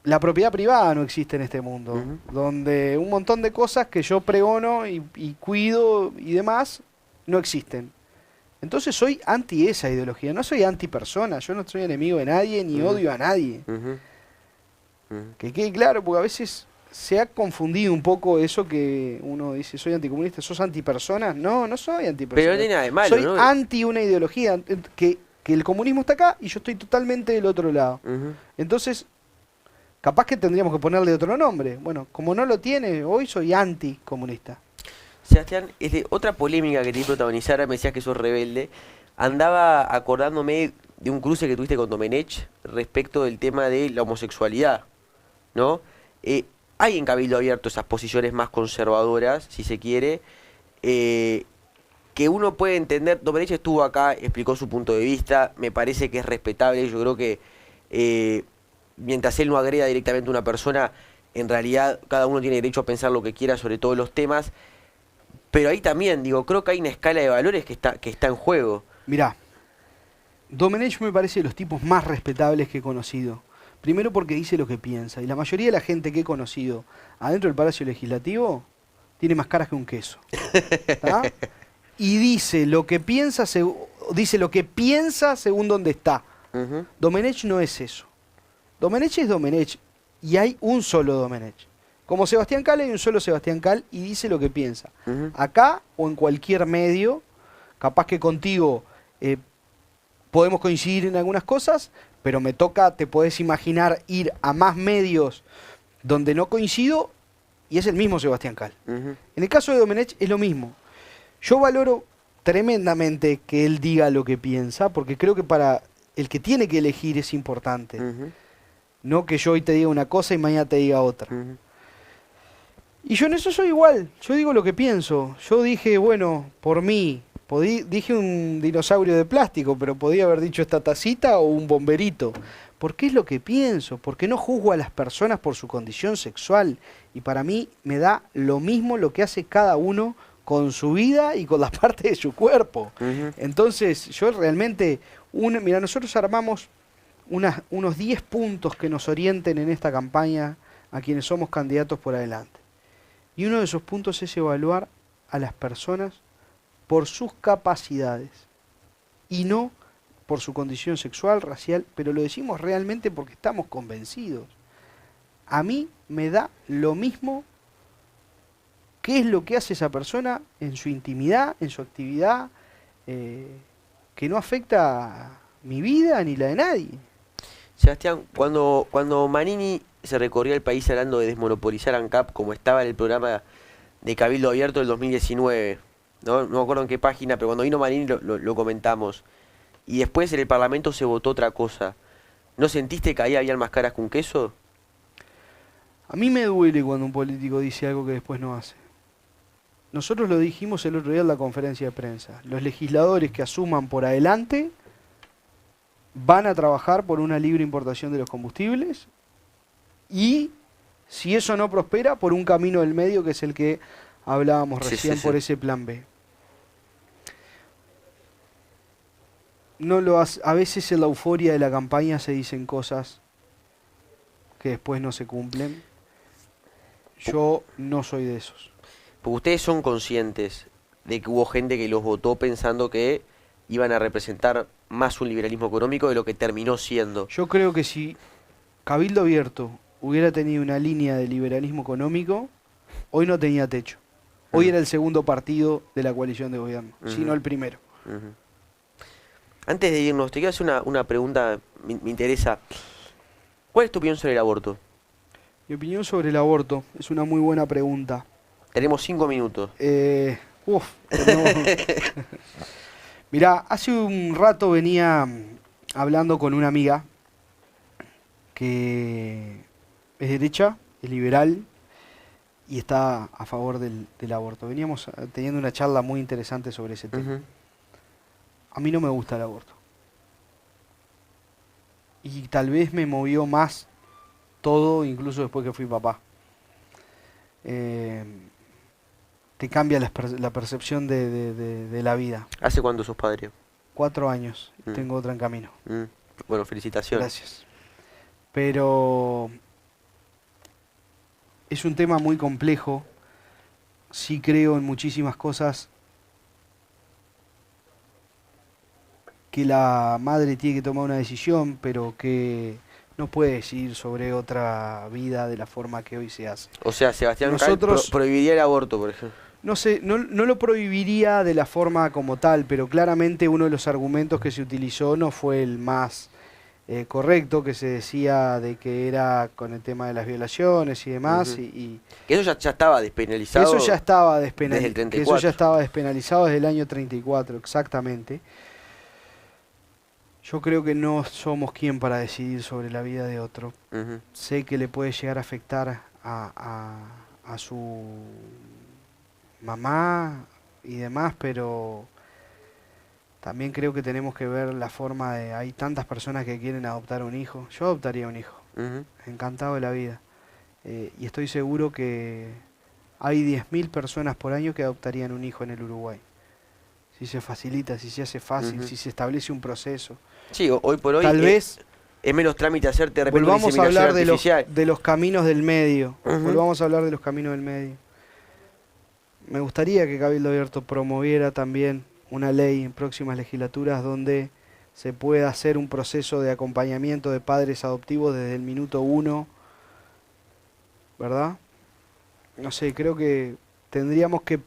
la propiedad privada no existe en este mundo, donde un montón de cosas que yo pregono y cuido y demás no existen. Entonces soy anti esa ideología, no soy anti persona, yo no soy enemigo de nadie ni odio a nadie. Que quede claro, porque a veces se ha confundido un poco eso que uno dice, soy anticomunista, ¿sos antipersona? No, no soy antipersona. Pero no tiene nada de malo, soy ¿no? anti una ideología, que el comunismo está acá y yo estoy totalmente del otro lado. Entonces, capaz que tendríamos que ponerle otro nombre. Bueno, como no lo tiene, hoy soy anticomunista. Sebastián, otra polémica que te vi protagonizar, me decías que sos rebelde, andaba acordándome de un cruce que tuviste con Domenech respecto del tema de la homosexualidad, ¿no? Hay en Cabildo Abierto esas posiciones más conservadoras, si se quiere, que uno puede entender. Domenech estuvo acá, explicó su punto de vista, me parece que es respetable. Yo creo que mientras él no agreda directamente a una persona, en realidad cada uno tiene derecho a pensar lo que quiera sobre todos los temas. Pero ahí también, digo, creo que hay una escala de valores que está en juego. Mirá, Domenech me parece de los tipos más respetables que he conocido. Primero porque dice lo que piensa. Y la mayoría de la gente que he conocido adentro del Palacio Legislativo tiene más caras que un queso. ¿Tá? Y dice lo que piensa, dice lo que piensa según donde está. Domenech no es eso. Domenech es Domenech. Y hay un solo Domenech. Como Sebastián Cal hay un solo Sebastián Cal y dice lo que piensa. Acá o en cualquier medio, capaz que contigo podemos coincidir en algunas cosas, pero me toca, te podés imaginar, ir a más medios donde no coincido y es el mismo Sebastián Cal. En el caso de Domenech es lo mismo. Yo valoro tremendamente que él diga lo que piensa, porque creo que para el que tiene que elegir es importante. No que yo hoy te diga una cosa y mañana te diga otra. Y yo en eso soy igual, yo digo lo que pienso. Yo dije, bueno, por mí, dije un dinosaurio de plástico, pero podía haber dicho esta tacita o un bomberito. Porque es lo que pienso, porque no juzgo a las personas por su condición sexual. Y para mí me da lo mismo lo que hace cada uno con su vida y con la parte de su cuerpo. Entonces, yo realmente, mira, nosotros armamos unos 10 puntos que nos orienten en esta campaña a quienes somos candidatos por adelante. Y uno de esos puntos es evaluar a las personas por sus capacidades y no por su condición sexual, racial, pero lo decimos realmente porque estamos convencidos. A mí me da lo mismo qué es lo que hace esa persona en su intimidad, en su actividad, que no afecta a mi vida ni la de nadie. Sebastián, cuando Manini se recorría el país hablando de desmonopolizar ANCAP, como estaba en el programa de Cabildo Abierto del 2019, no me acuerdo en qué página, pero cuando vino Manini lo comentamos, y después en el Parlamento se votó otra cosa, ¿no sentiste que ahí había más caras que un queso? A mí me duele cuando un político dice algo que después no hace. Nosotros lo dijimos el otro día en la conferencia de prensa. Los legisladores que asuman por adelante van a trabajar por una libre importación de los combustibles y, si eso no prospera, por un camino del medio que es el que hablábamos recién, por ese plan B. A veces en la euforia de la campaña se dicen cosas que después no se cumplen. Yo no soy de esos. Porque ustedes son conscientes de que hubo gente que los votó pensando que iban a representar más un liberalismo económico de lo que terminó siendo. Yo creo que si Cabildo Abierto hubiera tenido una línea de liberalismo económico, hoy no tenía techo. Hoy era el segundo partido de la coalición de gobierno, sino el primero. Antes de irnos, te quiero hacer una pregunta, me interesa. ¿Cuál es tu opinión sobre el aborto? Mi opinión sobre el aborto es una muy buena pregunta. Tenemos 5 minutos. Mirá, hace un rato venía hablando con una amiga que es derecha, es liberal y está a favor del aborto. Veníamos teniendo una charla muy interesante sobre ese tema. A mí no me gusta el aborto. Y tal vez me movió más todo, incluso después que fui papá. Te cambia la percepción de la vida. ¿Hace cuánto sos padre? 4 años, tengo otra en camino. Bueno, felicitaciones. Gracias. Pero es un tema muy complejo. Sí creo en muchísimas cosas que la madre tiene que tomar una decisión, pero que no puede decidir sobre otra vida de la forma que hoy se hace. O sea, Sebastián Cal prohibiría el aborto, por ejemplo. No sé, no lo prohibiría de la forma como tal, pero claramente uno de los argumentos que se utilizó no fue el más correcto, que se decía de que era con el tema de las violaciones y demás. Que eso ya estaba despenalizado. Eso ya estaba desde el 34. Que eso ya estaba despenalizado desde el año 34, exactamente. Yo creo que no somos quien para decidir sobre la vida de otro. Sé que le puede llegar a afectar a su mamá y demás, pero también creo que tenemos que ver la forma de... Hay tantas personas que quieren adoptar un hijo. Yo adoptaría un hijo. Encantado de la vida. Y estoy seguro que hay 10.000 personas por año que adoptarían un hijo en el Uruguay. Si se facilita, si se hace fácil, si se establece un proceso. Sí, hoy por hoy... Tal vez es menos trámite hacerte de repente Volvamos a hablar de los caminos del medio. Uh-huh. Me gustaría que Cabildo Abierto promoviera también una ley en próximas legislaturas donde se pueda hacer un proceso de acompañamiento de padres adoptivos desde el minuto 1, ¿verdad? No sé, creo que tendríamos que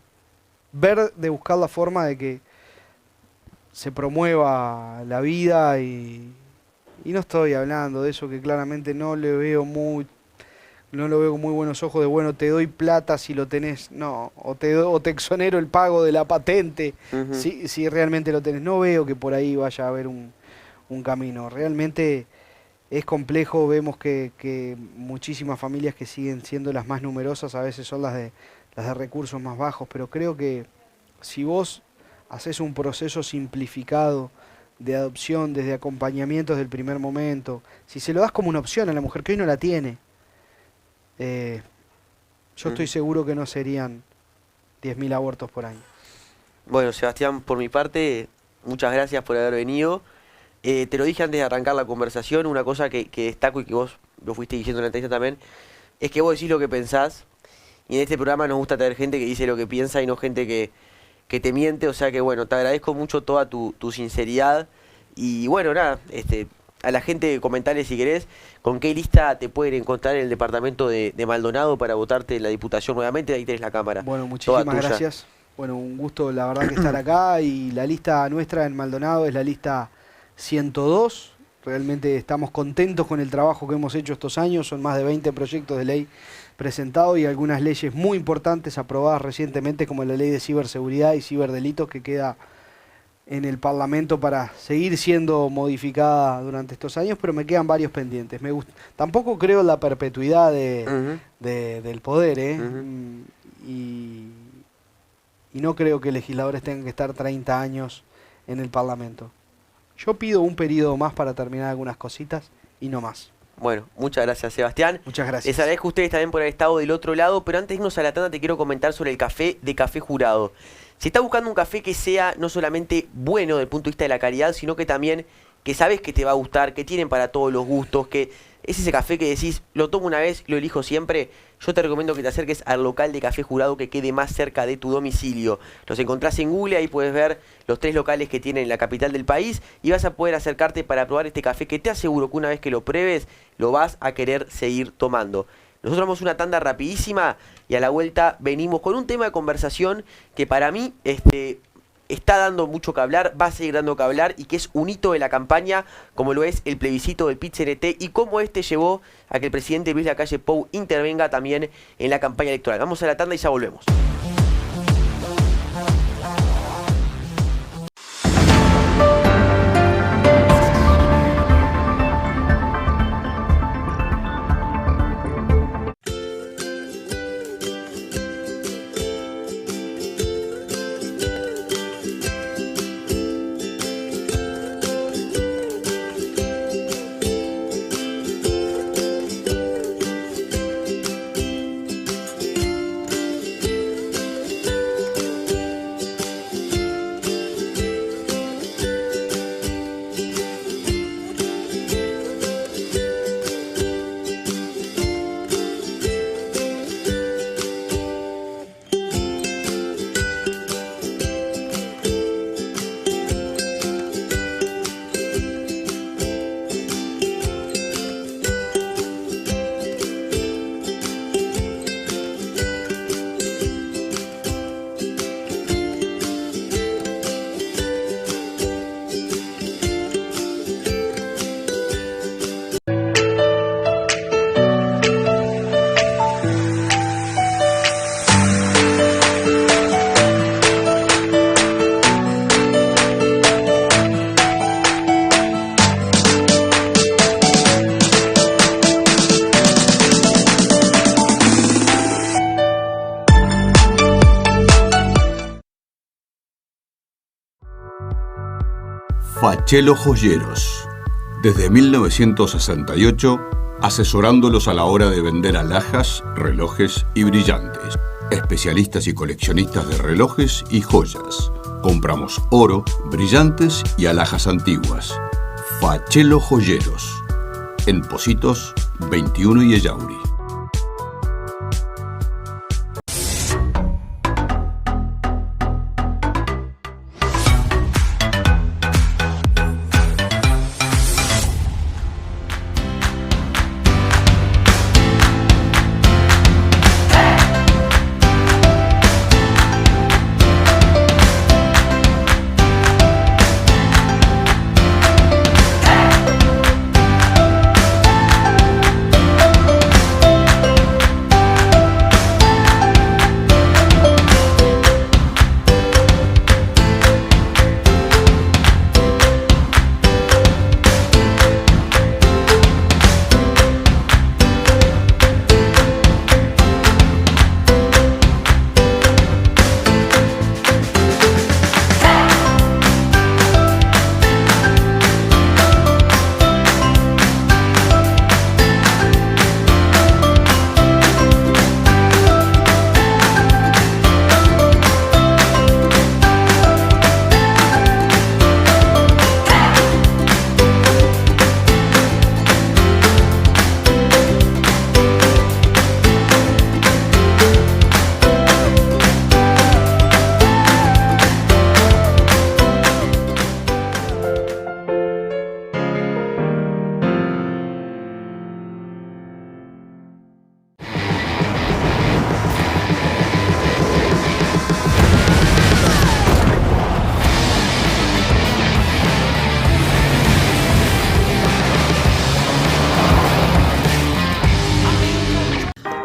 ver de buscar la forma de que se promueva la vida y no estoy hablando de eso que claramente no lo veo con muy buenos ojos de bueno, te doy plata si lo tenés, no, o te exonero el pago de la patente si realmente lo tenés. No veo que por ahí vaya a haber un camino. Realmente es complejo, vemos que muchísimas familias que siguen siendo las más numerosas a veces son las de recursos más bajos, pero creo que si vos haces un proceso simplificado de adopción desde acompañamientos del primer momento, si se lo das como una opción a la mujer que hoy no la tiene, yo estoy seguro que no serían 10.000 abortos por año. Bueno, Sebastián, por mi parte, muchas gracias por haber venido. Te lo dije antes de arrancar la conversación, una cosa que destaco y que vos lo fuiste diciendo en la entrevista también, es que vos decís lo que pensás, y en este programa nos gusta tener gente que dice lo que piensa y no gente que te miente, o sea que bueno, te agradezco mucho toda tu sinceridad, y bueno, nada, a la gente comentarle si querés con qué lista te pueden encontrar en el departamento de Maldonado para votarte en la diputación nuevamente. Ahí tenés la cámara. Bueno, muchísimas gracias. Bueno, un gusto la verdad que estar acá, y la lista nuestra en Maldonado es la lista 102. Realmente estamos contentos con el trabajo que hemos hecho estos años. Son más de 20 proyectos de ley presentados y algunas leyes muy importantes aprobadas recientemente, como la ley de ciberseguridad y ciberdelitos, que queda en el Parlamento para seguir siendo modificada durante estos años, pero me quedan varios pendientes. Tampoco creo en la perpetuidad del poder, y no creo que legisladores tengan que estar 30 años en el Parlamento. Yo pido un periodo más para terminar algunas cositas y no más. Bueno, muchas gracias, Sebastián. Muchas gracias. Les agradezco a ustedes también por haber estado del otro lado, pero antes de irnos a la tanda te quiero comentar sobre el café de Café Jurado. Si estás buscando un café que sea no solamente bueno desde el punto de vista de la calidad, sino que también que sabes que te va a gustar, que tienen para todos los gustos, que es ese café que decís, lo tomo una vez, lo elijo siempre, yo te recomiendo que te acerques al local de Café Jurado que quede más cerca de tu domicilio. Los encontrás en Google, ahí puedes ver los 3 locales que tienen en la capital del país y vas a poder acercarte para probar este café que te aseguro que una vez que lo pruebes, lo vas a querer seguir tomando. Nosotros vamos una tanda rapidísima y a la vuelta venimos con un tema de conversación que para mí está dando mucho que hablar, va a seguir dando que hablar y que es un hito de la campaña, como lo es el plebiscito del PIT-CNT y cómo llevó a que el presidente Luis Lacalle Pou intervenga también en la campaña electoral. Vamos a la tanda y ya volvemos. Fachelo Joyeros. Desde 1968, asesorándolos a la hora de vender alhajas, relojes y brillantes. Especialistas y coleccionistas de relojes y joyas. Compramos oro, brillantes y alhajas antiguas. Fachelo Joyeros. en Pocitos, 21 y Ellauri.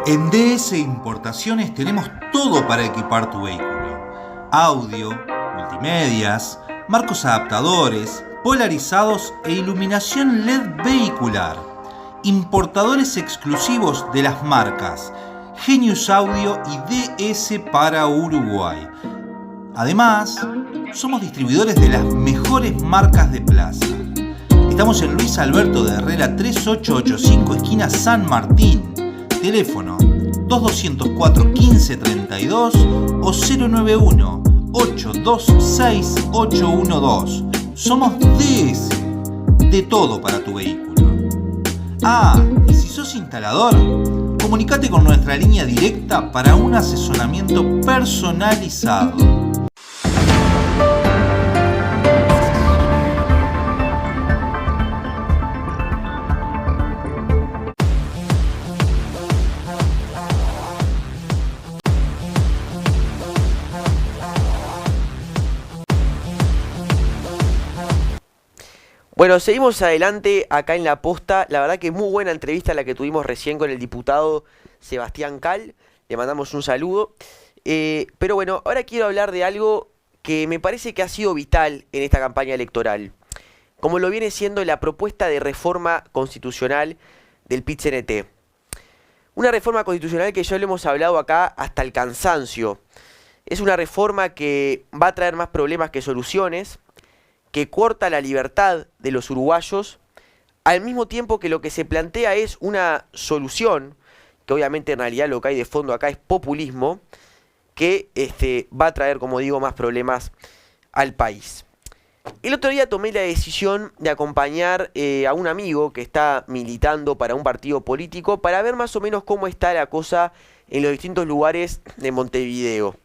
En DS Importaciones tenemos todo para equipar tu vehículo. Audio, multimedias, marcos adaptadores, polarizados e iluminación LED vehicular. Importadores exclusivos de las marcas Genius Audio y DS para Uruguay. Además, somos distribuidores de las mejores marcas de plaza. Estamos en Luis Alberto de Herrera 3885, esquina San Martín. Teléfono 2204 1532 o 091 826 812. Somos DS, de todo para tu vehículo. Y si sos instalador, comunicate con nuestra línea directa para un asesoramiento personalizado. Bueno, seguimos adelante acá en La Posta. La verdad que muy buena entrevista la que tuvimos recién con el diputado Sebastián Cal. Le mandamos un saludo. Pero bueno, ahora quiero hablar de algo que me parece que ha sido vital en esta campaña electoral, como lo viene siendo la propuesta de reforma constitucional del PIT-CNT. Una reforma constitucional que ya lo hemos hablado acá hasta el cansancio. Es una reforma que va a traer más problemas que soluciones, que corta la libertad de los uruguayos, al mismo tiempo que lo que se plantea es una solución, que obviamente en realidad lo que hay de fondo acá es populismo, que va a traer, como digo, más problemas al país. El otro día tomé la decisión de acompañar a un amigo que está militando para un partido político para ver más o menos cómo está la cosa en los distintos lugares de Montevideo,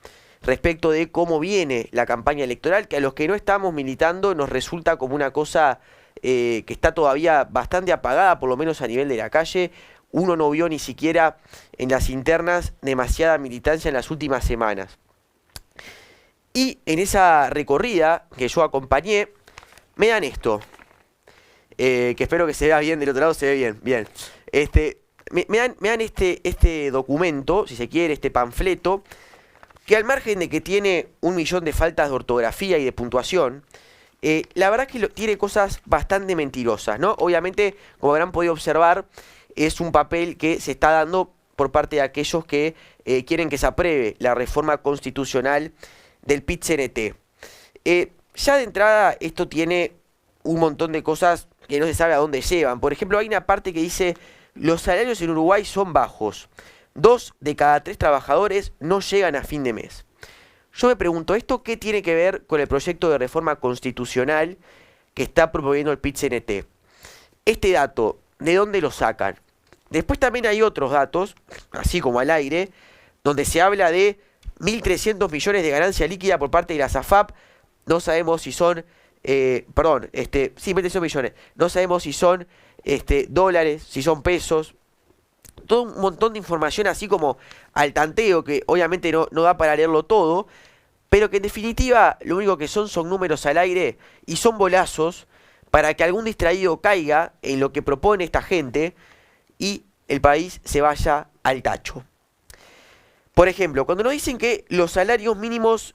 respecto de cómo viene la campaña electoral, que a los que no estamos militando nos resulta como una cosa que está todavía bastante apagada, por lo menos a nivel de la calle. Uno no vio ni siquiera en las internas demasiada militancia en las últimas semanas. Y en esa recorrida que yo acompañé, me dan esto, que espero que se vea bien, del otro lado se ve bien, bien. Me dan este documento, si se quiere, este panfleto, que al margen de que tiene 1 millón de faltas de ortografía y de puntuación, la verdad es que tiene cosas bastante mentirosas, ¿no? Obviamente, como habrán podido observar, es un papel que se está dando por parte de aquellos que quieren que se apruebe la reforma constitucional del PIT-CNT. Ya de entrada esto tiene un montón de cosas que no se sabe a dónde llevan. Por ejemplo, hay una parte que dice: los salarios en Uruguay son bajos. 2 de cada 3 trabajadores no llegan a fin de mes. Yo me pregunto, ¿esto qué tiene que ver con el proyecto de reforma constitucional que está promoviendo el PIT-CNT? Este dato de dónde lo sacan. Después también hay otros datos, así como al aire, donde se habla de 1.300 millones de ganancia líquida por parte de la SAFAP. No sabemos si son, sí, 1.300 millones. No sabemos si son dólares, si son pesos. Todo un montón de información así como al tanteo, que obviamente no da para leerlo todo, pero que en definitiva lo único que son números al aire y son bolazos para que algún distraído caiga en lo que propone esta gente y el país se vaya al tacho. Por ejemplo, cuando nos dicen que los salarios mínimos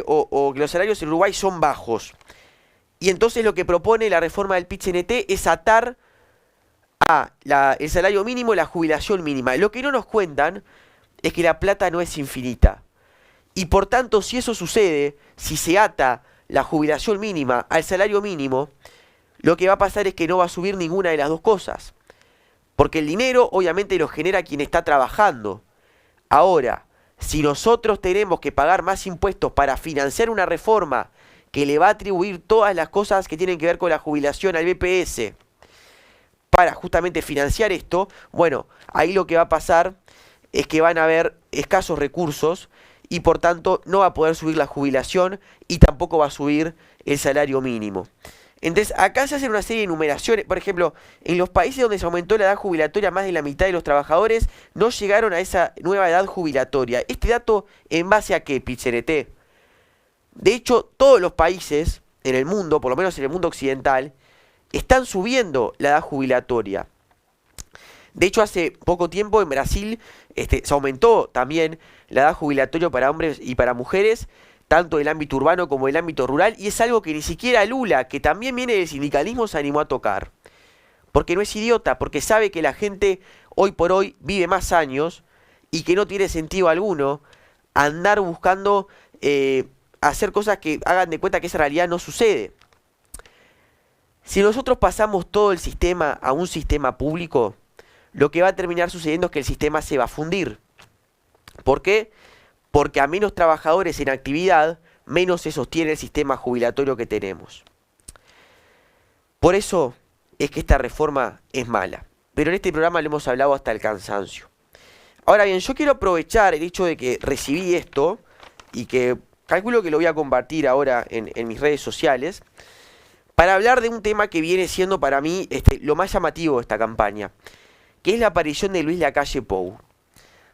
o que los salarios en Uruguay son bajos, y entonces lo que propone la reforma del PIT-CNT es atar el salario mínimo, la jubilación mínima. Lo que no nos cuentan es que la plata no es infinita. Y por tanto, si eso sucede, si se ata la jubilación mínima al salario mínimo, lo que va a pasar es que no va a subir ninguna de las dos cosas. Porque el dinero obviamente lo genera quien está trabajando. Ahora, si nosotros tenemos que pagar más impuestos para financiar una reforma que le va a atribuir todas las cosas que tienen que ver con la jubilación al BPS, para justamente financiar esto, bueno, ahí lo que va a pasar es que van a haber escasos recursos y por tanto no va a poder subir la jubilación y tampoco va a subir el salario mínimo. Entonces acá se hacen una serie de enumeraciones. Por ejemplo, en los países donde se aumentó la edad jubilatoria, más de la mitad de los trabajadores no llegaron a esa nueva edad jubilatoria. ¿Este dato en base a qué, PIT-CNT? De hecho, todos los países en el mundo, por lo menos en el mundo occidental, están subiendo la edad jubilatoria. De hecho, hace poco tiempo en Brasil se aumentó también la edad jubilatoria para hombres y para mujeres, tanto del ámbito urbano como del ámbito rural, y es algo que ni siquiera Lula, que también viene del sindicalismo, se animó a tocar. Porque no es idiota, porque sabe que la gente hoy por hoy vive más años y que no tiene sentido alguno andar buscando hacer cosas que hagan de cuenta que esa realidad no sucede. Si nosotros pasamos todo el sistema a un sistema público, lo que va a terminar sucediendo es que el sistema se va a fundir. ¿Por qué? Porque a menos trabajadores en actividad, menos se sostiene el sistema jubilatorio que tenemos. Por eso es que esta reforma es mala. Pero en este programa lo hemos hablado hasta el cansancio. Ahora bien, yo quiero aprovechar el hecho de que recibí esto y que calculo que lo voy a compartir ahora en mis redes sociales, para hablar de un tema que viene siendo para mí lo más llamativo de esta campaña, que es la aparición de Luis Lacalle Pou.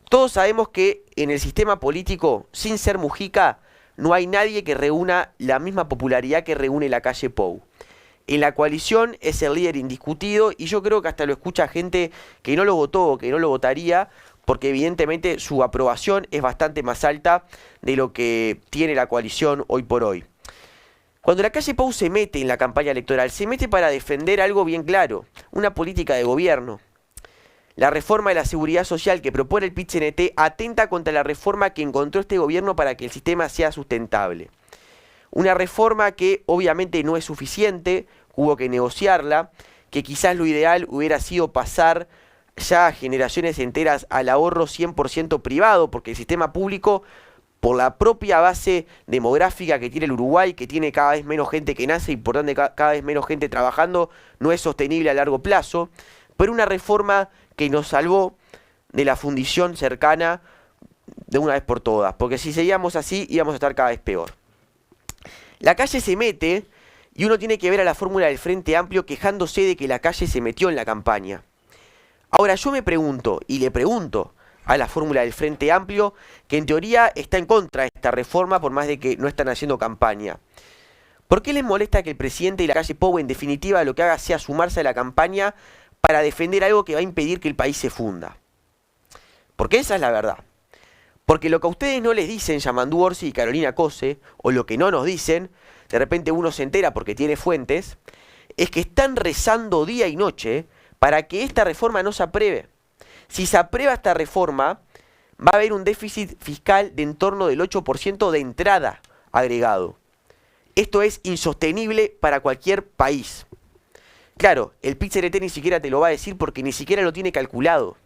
Todos sabemos que en el sistema político, sin ser Mujica, no hay nadie que reúna la misma popularidad que reúne Lacalle Pou. En la coalición es el líder indiscutido y yo creo que hasta lo escucha gente que no lo votó o que no lo votaría, porque evidentemente su aprobación es bastante más alta de lo que tiene la coalición hoy por hoy. Cuando Lacalle Pou se mete en la campaña electoral, se mete para defender algo bien claro, una política de gobierno. La reforma de la seguridad social que propone el PIT-CNT atenta contra la reforma que encontró este gobierno para que el sistema sea sustentable. Una reforma que obviamente no es suficiente, hubo que negociarla, que quizás lo ideal hubiera sido pasar ya a generaciones enteras al ahorro 100% privado, porque el sistema público, por la propia base demográfica que tiene el Uruguay, que tiene cada vez menos gente que nace y por tanto cada vez menos gente trabajando, no es sostenible a largo plazo, pero una reforma que nos salvó de la fundición cercana de una vez por todas, porque si seguíamos así íbamos a estar cada vez peor. Lacalle se mete y uno tiene que ver a la fórmula del Frente Amplio quejándose de que Lacalle se metió en la campaña. Ahora yo me pregunto, y le pregunto a la fórmula del Frente Amplio, que en teoría está en contra de esta reforma por más de que no están haciendo campaña. ¿Por qué les molesta que el presidente y Lacalle Pou en definitiva lo que haga sea sumarse a la campaña para defender algo que va a impedir que el país se funda? Porque esa es la verdad. Porque lo que a ustedes no les dicen Yamandú Orsi y Carolina Cose, o lo que no nos dicen, de repente uno se entera porque tiene fuentes, es que están rezando día y noche para que esta reforma no se apruebe. Si se aprueba esta reforma, va a haber un déficit fiscal de en torno del 8% de entrada agregado. Esto es insostenible para cualquier país. Claro, el PIT-CNT ni siquiera te lo va a decir porque ni siquiera lo tiene calculado.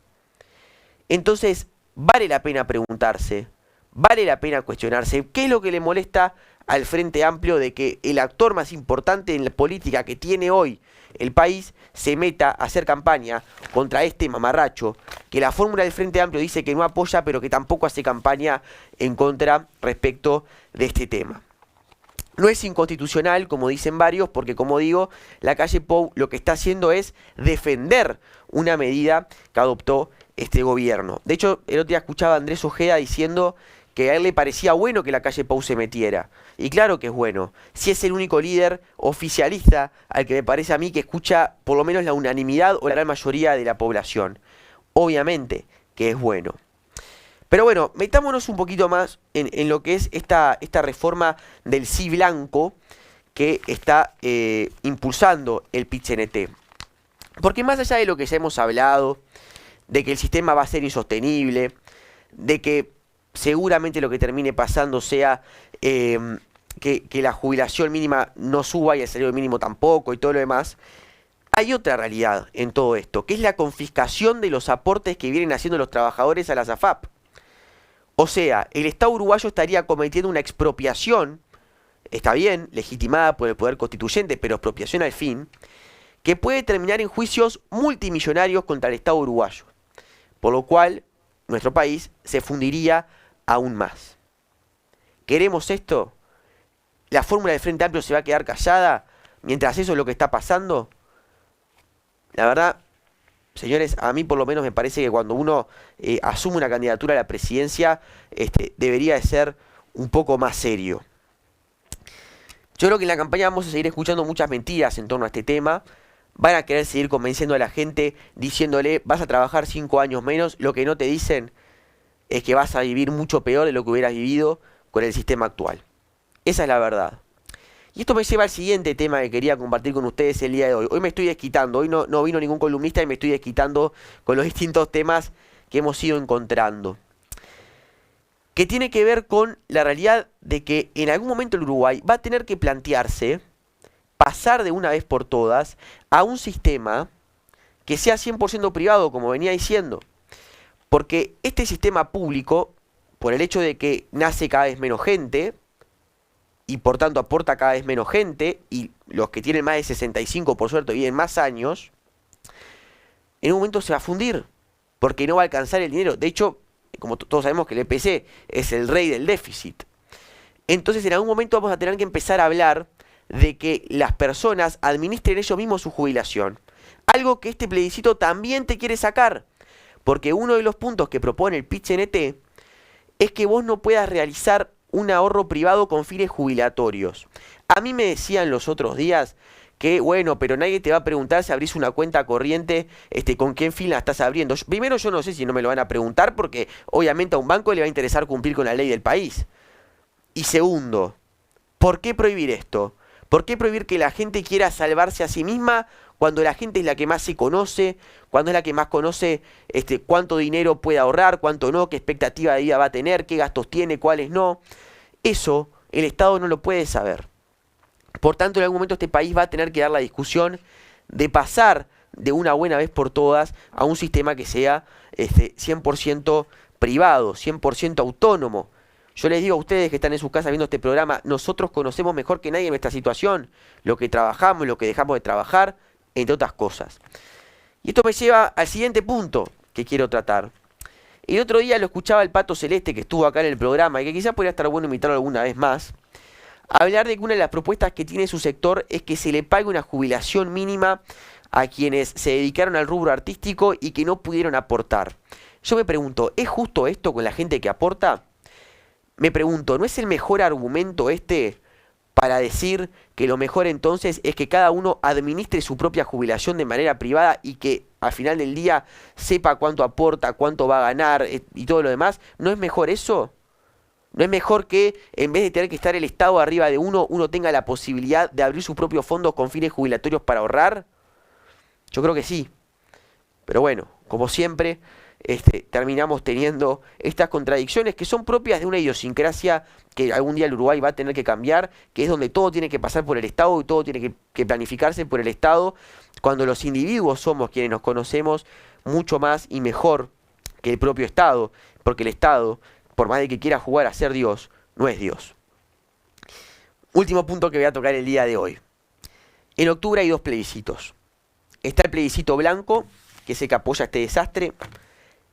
Entonces, vale la pena preguntarse, vale la pena cuestionarse qué es lo que le molesta al Frente Amplio de que el actor más importante en la política que tiene hoy el país se meta a hacer campaña contra este mamarracho que la fórmula del Frente Amplio dice que no apoya, pero que tampoco hace campaña en contra respecto de este tema. No es inconstitucional, como dicen varios, porque como digo, la calle Pou lo que está haciendo es defender una medida que adoptó este gobierno. De hecho, el otro día escuchaba a Andrés Ojeda diciendo que a él le parecía bueno que la calle Pou se metiera. Y claro que es bueno. Si es el único líder oficialista al que me parece a mí que escucha por lo menos la unanimidad o la gran mayoría de la población. Obviamente que es bueno. Pero bueno, metámonos un poquito más en lo que es esta reforma del sí blanco que está impulsando el PIT-CNT. Porque más allá de lo que ya hemos hablado, de que el sistema va a ser insostenible, de que seguramente lo que termine pasando sea que la jubilación mínima no suba y el salario mínimo tampoco y todo lo demás, hay otra realidad en todo esto, que es la confiscación de los aportes que vienen haciendo los trabajadores a las AFAP. O sea, el Estado uruguayo estaría cometiendo una expropiación, está bien, legitimada por el Poder Constituyente, pero expropiación al fin, que puede terminar en juicios multimillonarios contra el Estado uruguayo. Por lo cual, nuestro país se fundiría aún más. ¿Queremos esto? ¿La fórmula del Frente Amplio se va a quedar callada mientras eso es lo que está pasando? La verdad, señores, a mí por lo menos me parece que cuando uno asume una candidatura a la presidencia, debería de ser un poco más serio. Yo creo que en la campaña vamos a seguir escuchando muchas mentiras en torno a este tema. Van a querer seguir convenciendo a la gente diciéndole, vas a trabajar 5 años menos. Lo que no te dicen es que vas a vivir mucho peor de lo que hubieras vivido con el sistema actual. Esa es la verdad. Y esto me lleva al siguiente tema que quería compartir con ustedes el día de hoy. Hoy me estoy desquitando, hoy no vino ningún columnista y me estoy desquitando con los distintos temas que hemos ido encontrando. Que tiene que ver con la realidad de que en algún momento el Uruguay va a tener que plantearse pasar de una vez por todas a un sistema que sea 100% privado, como venía diciendo. Porque este sistema público, por el hecho de que nace cada vez menos gente, y por tanto aporta cada vez menos gente, y los que tienen más de 65 por suerte viven más años, en un momento se va a fundir, porque no va a alcanzar el dinero. De hecho, como todos sabemos que el EPC es el rey del déficit. Entonces en algún momento vamos a tener que empezar a hablar de que las personas administren ellos mismos su jubilación. Algo que este plebiscito también te quiere sacar, porque uno de los puntos que propone el PIT-CNT es que vos no puedas realizar un ahorro privado con fines jubilatorios. A mí me decían los otros días que, bueno, pero nadie te va a preguntar si abrís una cuenta corriente, con qué fin la estás abriendo. Primero, yo no sé si no me lo van a preguntar, porque obviamente a un banco le va a interesar cumplir con la ley del país. Y segundo, ¿por qué prohibir esto? ¿Por qué prohibir que la gente quiera salvarse a sí misma cuando la gente es la que más se conoce, cuando es la que más conoce cuánto dinero puede ahorrar, cuánto no, qué expectativa de vida va a tener, qué gastos tiene, cuáles no? Eso el Estado no lo puede saber. Por tanto, en algún momento este país va a tener que dar la discusión de pasar de una buena vez por todas a un sistema que sea 100% privado, 100% autónomo. Yo les digo a ustedes que están en sus casas viendo este programa, nosotros conocemos mejor que nadie nuestra situación, lo que trabajamos, lo que dejamos de trabajar, entre otras cosas. Y esto me lleva al siguiente punto que quiero tratar. El otro día lo escuchaba el Pato Celeste, que estuvo acá en el programa, y que quizás podría estar bueno invitarlo alguna vez más, hablar de que una de las propuestas que tiene su sector es que se le pague una jubilación mínima a quienes se dedicaron al rubro artístico y que no pudieron aportar. Yo me pregunto, ¿es justo esto con la gente que aporta? Me pregunto, ¿no es el mejor argumento para decir que lo mejor entonces es que cada uno administre su propia jubilación de manera privada y que al final del día sepa cuánto aporta, cuánto va a ganar y todo lo demás? ¿No es mejor eso? ¿No es mejor que en vez de tener que estar el Estado arriba de uno tenga la posibilidad de abrir sus propios fondos con fines jubilatorios para ahorrar? Yo creo que sí. Pero bueno, como siempre, terminamos teniendo estas contradicciones que son propias de una idiosincrasia que algún día el Uruguay va a tener que cambiar, que es donde todo tiene que pasar por el Estado y todo tiene que planificarse por el Estado, cuando los individuos somos quienes nos conocemos mucho más y mejor que el propio Estado, porque el Estado, por más de que quiera jugar a ser Dios, no es Dios. Último punto que voy a tocar el día de hoy. En octubre hay 2 plebiscitos. está el plebiscito blanco, que es el que apoya este desastre,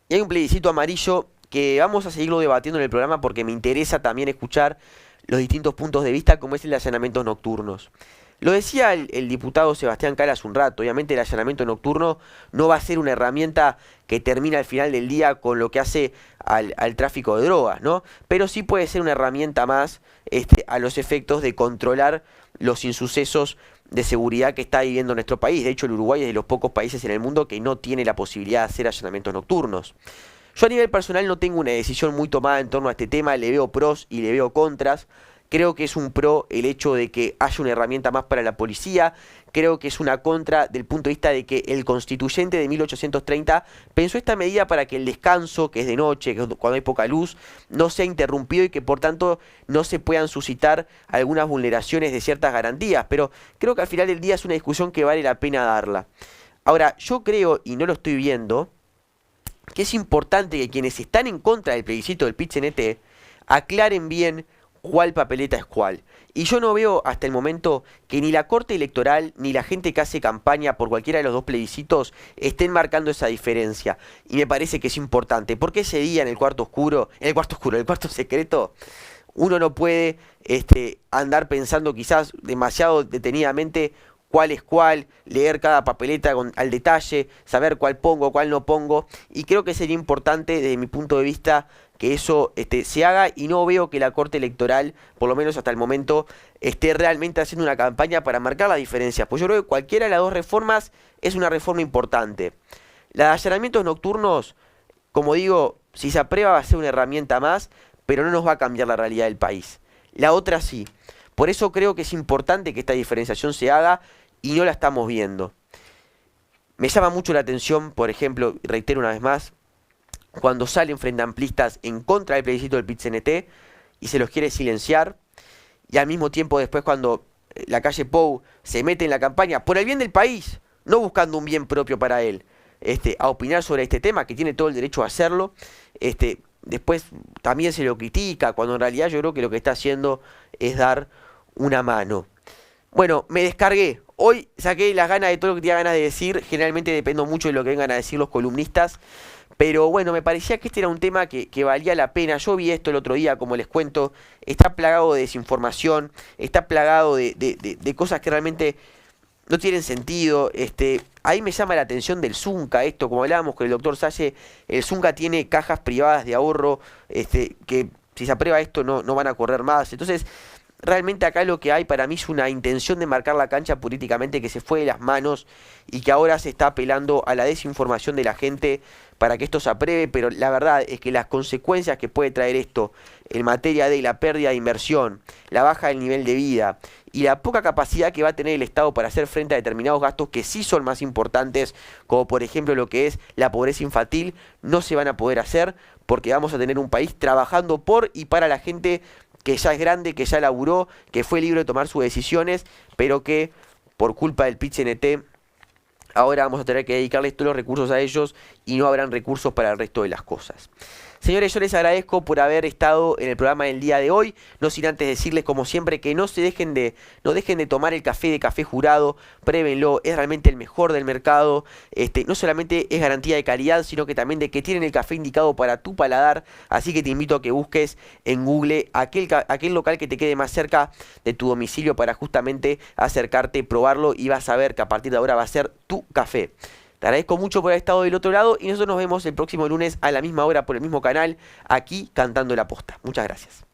y hay un plebiscito amarillo que vamos a seguirlo debatiendo en el programa porque me interesa también escuchar los distintos puntos de vista, como es el de allanamientos nocturnos. Lo decía el diputado Sebastián Cala hace un rato, obviamente el allanamiento nocturno no va a ser una herramienta que termina al final del día con lo que hace al tráfico de drogas, ¿no? Pero sí puede ser una herramienta más a los efectos de controlar los insucesos de seguridad que está viviendo nuestro país. De hecho, el Uruguay es de los pocos países en el mundo que no tiene la posibilidad de hacer allanamientos nocturnos. Yo a nivel personal no tengo una decisión muy tomada en torno a este tema, le veo pros y le veo contras. Creo que es un pro el hecho de que haya una herramienta más para la policía. Creo que es una contra del punto de vista de que el constituyente de 1830 pensó esta medida para que el descanso, que es de noche, que es cuando hay poca luz, no sea interrumpido y que por tanto no se puedan suscitar algunas vulneraciones de ciertas garantías. Pero creo que al final del día es una discusión que vale la pena darla. Ahora, yo creo, y no lo estoy viendo, que es importante que quienes están en contra del plebiscito del PIT-CNT aclaren bien cuál papeleta es cuál. Y yo no veo hasta el momento que ni la Corte Electoral ni la gente que hace campaña por cualquiera de los dos plebiscitos estén marcando esa diferencia. Y me parece que es importante, porque ese día en el cuarto secreto, uno no puede andar pensando quizás demasiado detenidamente cuál es cuál, leer cada papeleta al detalle, saber cuál pongo, cuál no pongo. Y creo que sería importante desde mi punto de vista que eso se haga, y no veo que la Corte Electoral, por lo menos hasta el momento, esté realmente haciendo una campaña para marcar las diferencias. Pues yo creo que cualquiera de las dos reformas es una reforma importante. La de allanamientos nocturnos, como digo, si se aprueba va a ser una herramienta más, pero no nos va a cambiar la realidad del país. La otra sí. Por eso creo que es importante que esta diferenciación se haga y no la estamos viendo. Me llama mucho la atención, por ejemplo, reitero una vez más, cuando salen frente amplistas en contra del plebiscito del PIT-CNT y se los quiere silenciar, y al mismo tiempo después cuando la calle Pou se mete en la campaña por el bien del país, no buscando un bien propio para él, a opinar sobre este tema, que tiene todo el derecho a hacerlo, después también se lo critica, cuando en realidad yo creo que lo que está haciendo es dar una mano. Bueno, me descargué. Hoy saqué las ganas de todo lo que tenía ganas de decir. Generalmente dependo mucho de lo que vengan a decir los columnistas. Pero bueno, me parecía que este era un tema que valía la pena. Yo vi esto el otro día, como les cuento. Está plagado de desinformación. Está plagado de cosas que realmente no tienen sentido. Ahí me llama la atención del Zunca. Esto, como hablábamos con el doctor Salle, el Zunca tiene cajas privadas de ahorro. Que si se aprueba esto no van a correr más. Entonces, realmente acá lo que hay para mí es una intención de marcar la cancha políticamente que se fue de las manos y que ahora se está apelando a la desinformación de la gente para que esto se apruebe, pero la verdad es que las consecuencias que puede traer esto en materia de la pérdida de inversión, la baja del nivel de vida y la poca capacidad que va a tener el Estado para hacer frente a determinados gastos que sí son más importantes, como por ejemplo lo que es la pobreza infantil, no se van a poder hacer porque vamos a tener un país trabajando por y para la gente que ya es grande, que ya laburó, que fue libre de tomar sus decisiones, pero que por culpa del PIT-CNT ahora vamos a tener que dedicarles todos los recursos a ellos y no habrán recursos para el resto de las cosas. Señores, yo les agradezco por haber estado en el programa del día de hoy, no sin antes decirles como siempre que no dejen de tomar el café de Café Jurado, pruébenlo, es realmente el mejor del mercado, no solamente es garantía de calidad, sino que también de que tienen el café indicado para tu paladar, así que te invito a que busques en Google aquel local que te quede más cerca de tu domicilio para justamente acercarte, probarlo y vas a ver que a partir de ahora va a ser tu café. Te agradezco mucho por haber estado del otro lado y nosotros nos vemos el próximo lunes a la misma hora por el mismo canal, aquí Cantando la Posta. Muchas gracias.